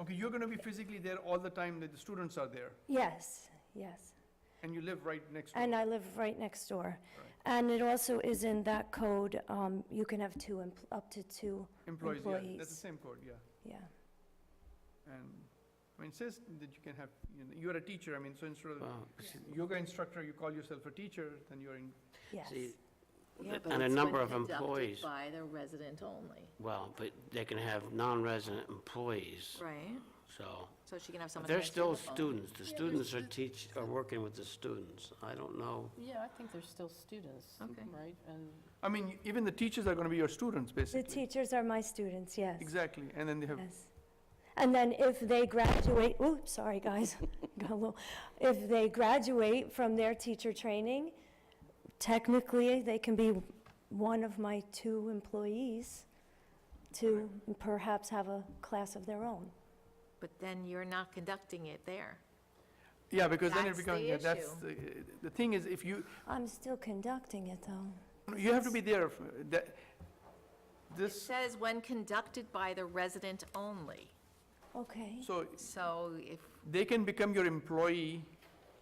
Okay, you're gonna be physically there all the time that the students are there, Yes, yes. and you live right next door. And I live right next door. And it also is in that code, you can have up to 2 Employees, yeah, that's the employees. same code, yeah. Yeah, And, I mean, it says that you can have, you're a teacher, I mean, so instead of well, yoga instructor, you call yourself a teacher, then you're in, yes. see, yeah, but and a it's number when of conducted employees. by the resident only, Well, but they can have non-resident employees, right? so. So she can have someone. They're answer still the phone. students. The students are working with the students. I don't know. Yeah, I think they're still students, Okay. right? And I mean, even the teachers are gonna be your students, The basically. teachers are my students, yes. Exactly, and then they have, Yes. And then if they graduate, oops, sorry, guys. Got a little- If they graduate from their teacher training, technically, they can be one of my 2 employees to perhaps have a class of their own. But then you're not conducting it there. yeah, because then it That's the becomes, yeah, that's, issue. the thing is, if you, I'm still conducting it, though. you have to be there, that, It this, says when conducted by the resident only. Okay, so So if, they can become your employee,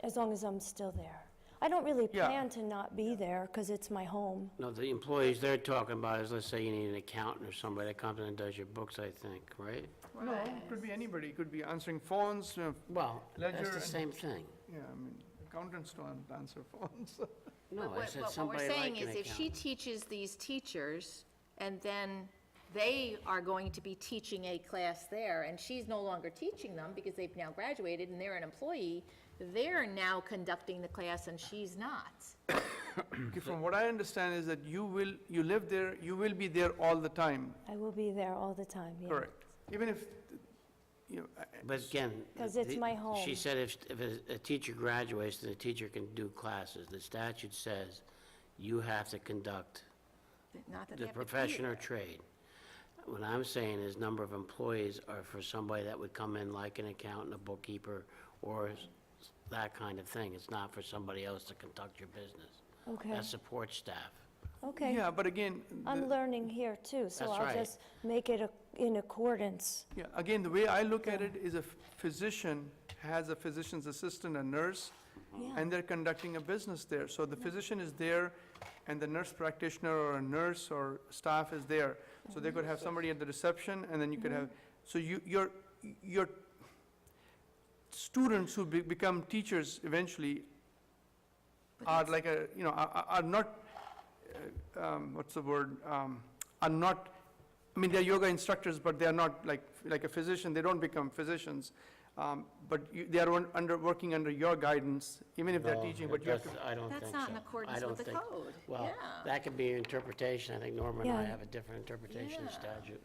as long as I'm still there. I don't really Yeah. plan to not be there, because it's my home. No, the employees they're talking about is, let's say you need an accountant or somebody that comes in and does your books, I think, right? no, it could be anybody, it could be answering phones, Well, Ledger that's the and- same thing. yeah, I mean, accountants don't answer phones. No, I what said we're somebody saying like an is if she accountant. teaches these teachers, and then they are going to be teaching a class there, and she's no longer teaching them because they've now graduated and they're an employee, they're now conducting the class and she's not. Okay, from what I understand is that you live there, you will be there all the time, I will be there all the time, yeah. correct? Even if, you know, But again. 'Cause it's my She home. said if a teacher graduates, then the teacher can do classes. The statute says you have to conduct Not that they the have to be profession or there. trade. What I'm saying is number of employees are for somebody that would come in like an accountant, a bookkeeper, or that kind of thing. It's not for somebody else to conduct your business. Okay, That's support staff. okay. yeah, but again, I'm learning here, too, so That's I'll right. just make it in accordance. yeah, again, the way I look at it is a physician has a physician's assistant, a nurse, Yeah. and they're conducting a business there. So the physician is there, and the nurse practitioner or a nurse or staff is there. So they could have somebody at the reception, and then you could have, so your students who become teachers eventually are like a, you know, are not, what's the word, are not, I mean, they're yoga instructors, but they're not like a physician, they don't become physicians. But they are working under your guidance, even if they're No, teaching, but you have to, that's- I don't think so. That's not in I accordance don't with the think- code. Well, Yeah. that could be your interpretation. I think Norma and I Yeah. have a different interpretation of Yeah. statute.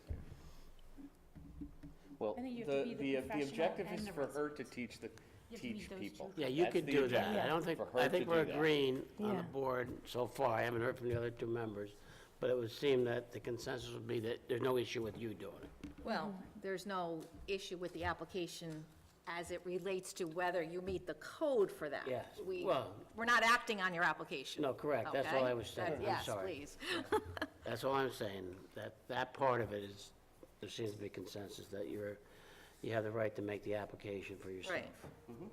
Well, I think you have to be the the professional objective is and the for her to teach the You have to meet teach those people. two Yeah, you That's could the do agenda, that. I don't think, for her I to think do we're that. agreeing on the Yeah. board so far. I haven't heard from the other two members, but it would seem that the consensus would be that there's no issue with you doing it. Well, there's no issue with the application as it relates to whether you meet the code for that. Yes, We- well- We're not acting on your application. No, correct. That's all okay? I was saying. I'm Yes, sorry. please. That's all I'm saying. That part of it is, there seems to be consensus that you have the right to make the application for yourself. Right.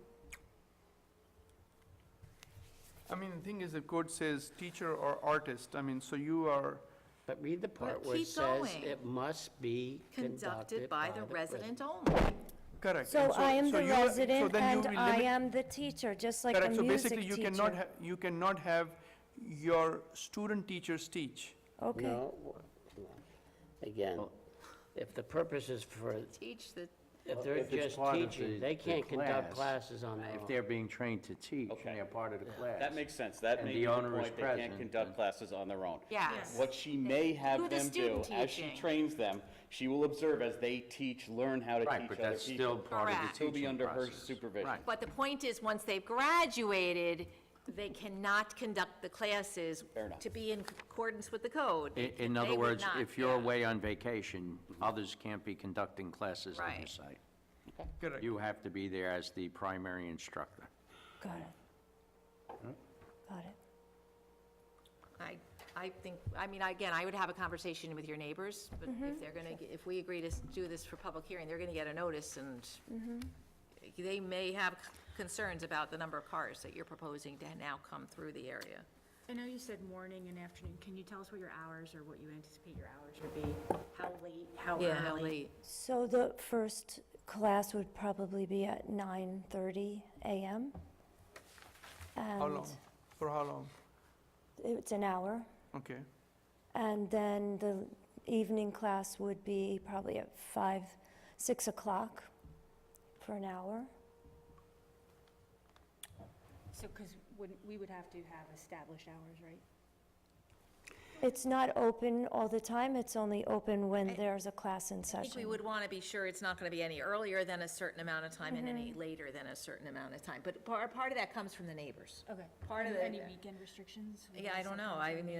I mean, the thing is, the code says teacher or artist, I mean, so you are, But read the part But where it keep says going. it must be Conducted by the resident only. correct. So And I am so the you are- so resident then you and will I limit- am the teacher, just like a Correct, so music basically you teacher. you cannot have your student teachers teach. Okay. No, again, if the purpose is for, Teach the, if they're If it's just part of teaching, the- they the can't conduct class, classes on their If own. they're being trained to teach, Okay. and they're part of the class. That makes sense. That And may the be the owner is point. They can't present, conduct then- classes on their own. yes. What she may Do have the them do, student as she teaching. trains them, she will observe as they teach, learn how to Right, teach but other that's still people. part of the Correct. She'll be teaching under her process. supervision. Right. But the point is, once they've graduated, they cannot conduct the classes Fair enough. to be in accordance with the code. In They other would words, not, if you're yeah. away on vacation, others can't be conducting classes on your Right. site. Correct. You have to be there as the primary instructor. Got it. Got it. I think, I mean, again, I would have a conversation with your neighbors, but if they're gonna, if we agree to do this for public hearing, they're gonna get a notice, and they may have concerns about the number of cars that you're proposing to now come through the area. I know you said morning and afternoon. Can you tell us what your hours or what you anticipate your hours would be? How late, how early? Yeah, how late? So the first class would probably be at 9:30 a.m. How long? For how long? It's an hour. Okay. And then the evening class would be probably at 6 o'clock for an hour. So, because we would have to have established hours, right? It's not open all the time, it's only open when there's a class in I think we session. would want to be sure it's not going to be any earlier than a certain amount of time and any later than a certain amount of time. But part of that comes from the neighbors. Okay. Part of Any the- weekend restrictions? Yeah, I don't know. I mean,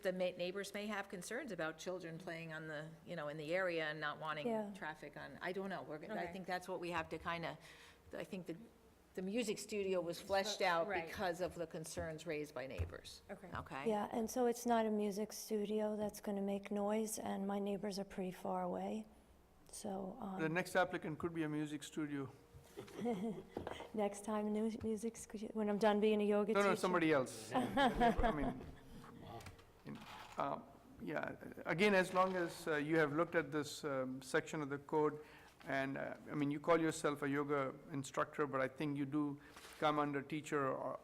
the neighbors may have concerns about children playing on the, in the area and not wanting Yeah. traffic on, I don't know. I Okay. think that's what we have to kind of, I think the music studio was fleshed out Right. because of the concerns raised by neighbors. Okay. Okay? Yeah, and so it's not a music studio that's gonna make noise, and my neighbors are pretty far away. So, The next applicant could be a music studio. next time, music, when I'm done being a yoga teacher. No, somebody else. I mean, yeah, again, as long as you have looked at this section of the code, and, I mean, you call yourself a yoga instructor, but I think you do come under teacher or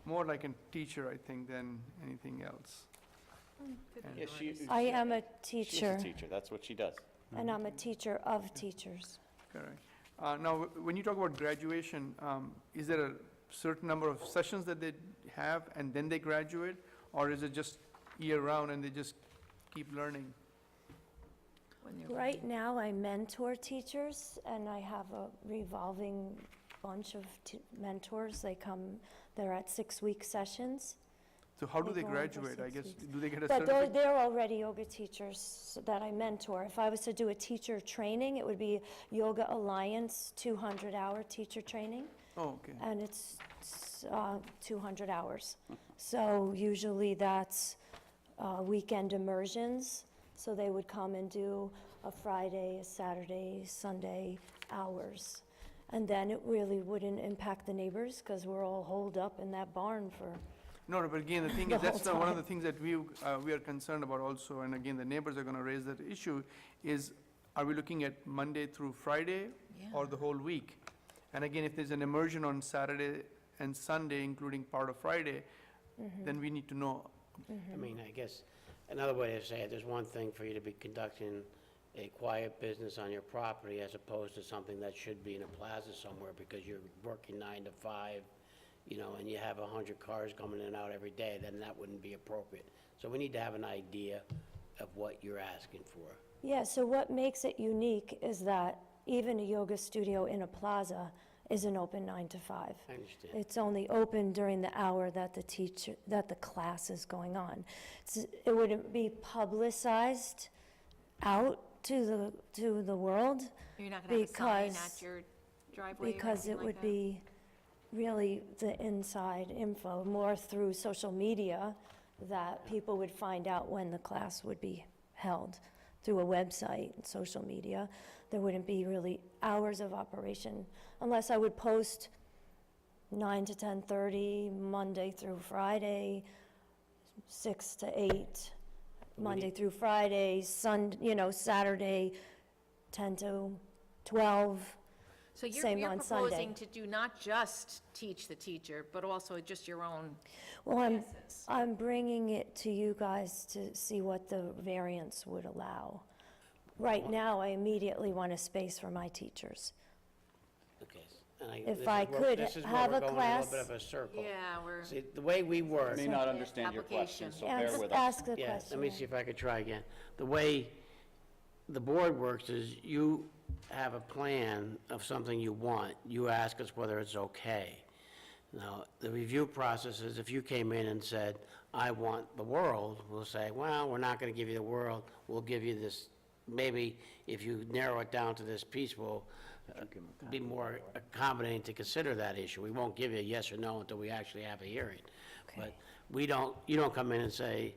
more like a teacher, I think, than anything else. Yeah, I am a She's teacher, a teacher, that's what she does. and I'm a teacher of teachers. Correct. Now, when you talk about graduation, is there a certain number of sessions that they have and then they graduate? Or is it just year-round and they just keep learning? When they're- Right now, I mentor teachers, and I have a revolving bunch of mentors. They come, they're at 6-week sessions. So how do They they go on for graduate? I 6 guess, weeks. do they get a But certificate? they're already yoga teachers that I mentor. If I was to do a teacher training, it would be Yoga Alliance 200-hour teacher training, Oh, okay. and it's 200 hours. So usually that's weekend immersions, so they would come and do a Friday, a Saturday, Sunday hours. And then it really wouldn't impact the neighbors, because we're all holed up in that barn for, No, but again, the thing The is, that's whole one of the time. things that we are concerned about also, and again, the neighbors are gonna raise that issue, is are we looking at Monday through Friday or the whole week? And again, if there's an immersion on Saturday and Sunday, including part of Friday, then we need to know. I mean, I guess, another way to say it, there's one thing for you to be conducting a quiet business on your property as opposed to something that should be in a plaza somewhere because you're working 9 to 5, and you have 100 cars coming in and out every day, then that wouldn't be appropriate. So we need to have an idea of what you're asking for. yeah, so what makes it unique is that even a yoga studio in a plaza isn't open 9 to 5. I understand. It's only open during the hour that the class is going on. It wouldn't be publicized out to the world You're not going to have a sign because- at your driveway or because anything it like would that? be really the inside info, more through social media, that people would find out when the class would be held through a website and social media. There wouldn't be really hours of operation, unless I would post 9 to 10:30, Monday through Friday, 6 to 8, Monday through Friday, Saturday, 10 to 12. So you're Same on Sunday. proposing to do not just teach the teacher, but also just your own Well, classes? I'm bringing it to you guys to see what the variance would allow. Right now, I immediately want a space for my teachers. Okay. And If this I is where- could this is where have we're a going class- a little bit of a circle. Yeah, we're, See, the way we work. May not understand your question, so bear Ask with us. ask the Yeah, question. let me see if I could try again. The way the board works is you have a plan of something you want. You ask us whether it's okay. Now, the review process is if you came in and said, I want the world, we'll say, well, we're not going to give you the world. We'll give you this, maybe if you narrow it down to this piece, we'll be more accommodating to consider that issue. We won't give you a yes or no until we actually have a hearing. But you don't come in and say,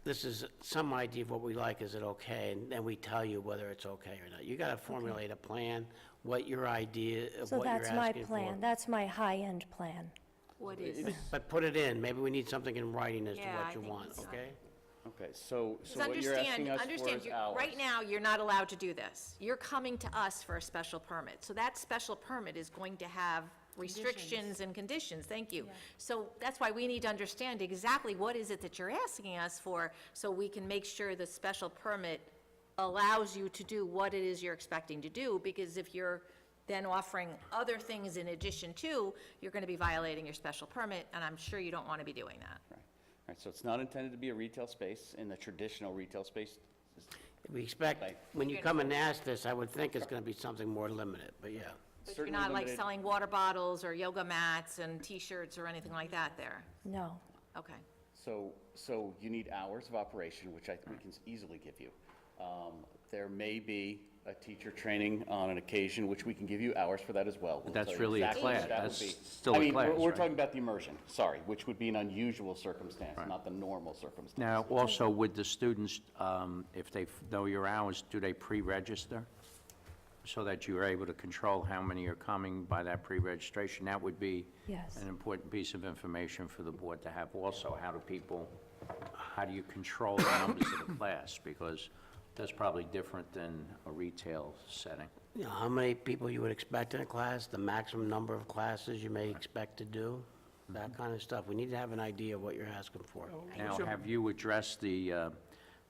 this is some idea of what we like, is it okay? And then we tell you whether it's okay or not. You got to formulate a plan, what your idea of So what you're that's my asking for. plan, that's my high-end plan. what is? But put it in, maybe we need something in writing as to Yeah, I what you think want, it's- okay? Okay, so Because what you're asking us for understand, is you- hours. right now, you're not allowed to do this. You're coming to us for a special permit. So that special permit is going to have restrictions and conditions, thank you. So that's why we need to understand exactly what is it that you're asking us for, so we can make sure the special permit allows you to do what it is you're expecting to do, because if you're then offering other things in addition to, you're going to be violating your special permit, and I'm sure you don't want to be doing that. Right. All right, so it's not intended to be a retail space in the traditional retail space. We expect, Right. when you come and ask this, I would think it's going to be something more limited, but yeah. But you're Certainly not like limited- selling water bottles or yoga mats and T-shirts or anything like that there? No. Okay. So you need hours of operation, which we can easily give you. There may be a teacher training on an occasion, which we can give you hours for that as well. We'll That's tell you really a exactly what class. that would That's be. still a I mean, class, we're right? talking about the immersion, sorry, which would be an unusual circumstance, not the normal circumstance. Now, also with the students, if they know your hours, do they pre-register? So that you're able to control how many are coming by that pre-registration? That would be Yes. an important piece of information for the board to have also. How do you control the numbers of the class? Because that's probably different than a retail setting. You know, how many people you would expect in a class, the maximum number of classes you may expect to do, that kind of stuff. We need to have an idea of what you're asking for. Now, have you addressed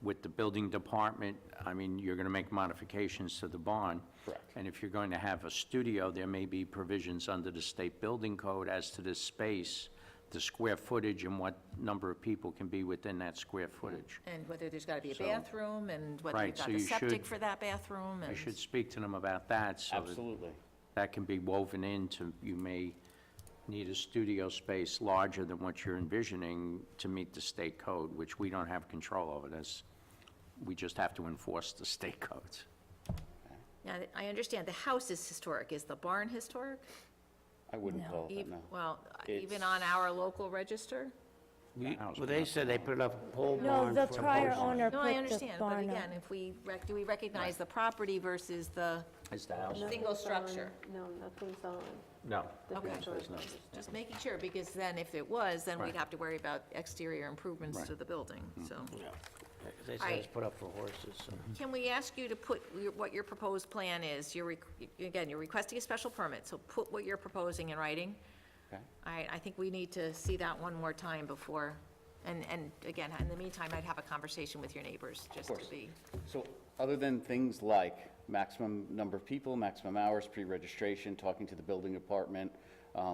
with the building department, I mean, you're going to make modifications to the barn. Correct. And if you're going to have a studio, there may be provisions under the state building code as to this space, the square footage and what number of people can be within that square footage. And whether there's got to be a So- bathroom, and whether Right, you've got so the you septic should- for that bathroom, I and... should speak to them about that, so that Absolutely. that can be woven into, you may need a studio space larger than what you're envisioning to meet the state code, which we don't have control over this. We just have to enforce the state codes. Now, I understand the house is historic. Is the barn historic? I wouldn't No. call it that, no. Well, even It's- on our local register? Well, they said they put it up a pole No, barn the for prior horses. owner No, put I the understand, but barn up. again, if we, do we recognize the property versus the Is the house? single structure? No, nothing's on. No. Okay. There's no. Just making sure, because then if it was, then we'd Right. have to worry about exterior improvements to the building, so. Yeah. They said All right. it's put up for horses, so. Can we ask you to put what your proposed plan is? Again, you're requesting a special permit, so put what you're proposing in writing. Okay. I think we need to see that one more time before, and again, in the meantime, I'd have a conversation with your neighbors, just to course. be. So other than things like maximum number of people, maximum hours, pre-registration, talking to the building department,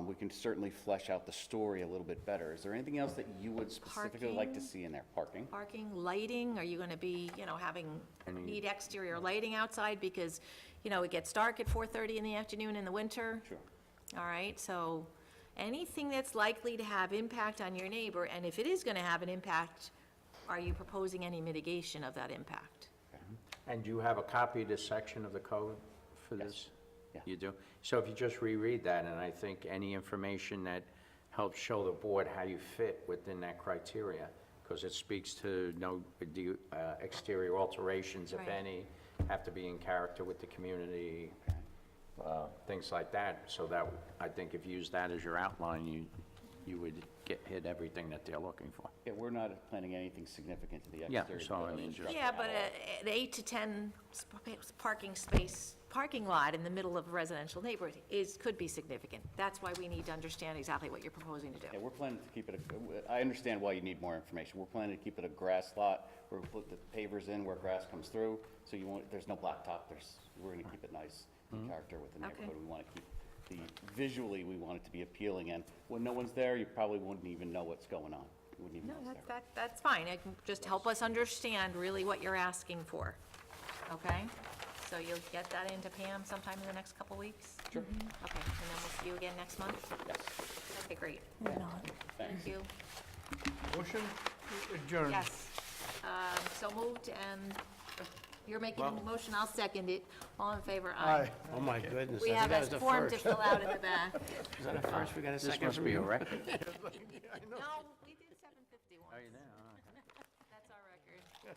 we can certainly flesh out the story a little bit better. Is there anything else that you would specifically like to Parking? see in there? Parking? Parking, lighting, are you gonna be, having, need exterior lighting outside? Because, it gets dark at 4:30 in the afternoon in the winter. Sure. All right, so anything that's likely to have impact on your neighbor, and if it is gonna have an impact, are you proposing any mitigation of that impact? And do you have a copy of this section of the code for this? Yeah. You do? So if you just reread that, and I think any information that helps show the board how you fit within that criteria, because it speaks to no exterior alterations, if Right. any, have to be in character with the community, things like that. So that, I think if you use that as your outline, you would hit everything that they're looking for. Yeah, we're not planning anything significant to the Yeah, exterior. so I building, mean, just- Yeah, but an 8 to 10 parking lot in the middle of a residential neighborhood could be significant. That's why we need to understand exactly what you're proposing to do. Yeah, we're planning to keep it, I understand why you need more information. We're planning to keep it a grass lot, where we put the pavers in where grass comes through, so you won't, there's no blacktop, we're gonna keep it nice in character with the Okay. neighborhood. We wanna keep visually, we want it to be appealing, and when no one's there, you probably wouldn't even know what's going on. You wouldn't even No, know it's there. that's fine. It can just help us understand really what you're asking for, okay? So you'll get that into Pam sometime in the next couple weeks? Sure. Okay, and then we'll see you again next month? Yes. Okay, great. Not. Thank you. Motion to adjourn. Yes. So moved, and you're making a motion, I'll second it. All in favor? Aye. Oh, my goodness. We I have think that a was the form to first. fill out in the back. Was that a first? We got a This second must from be a you? record. No, we did 751. Oh, you know, okay. That's our record.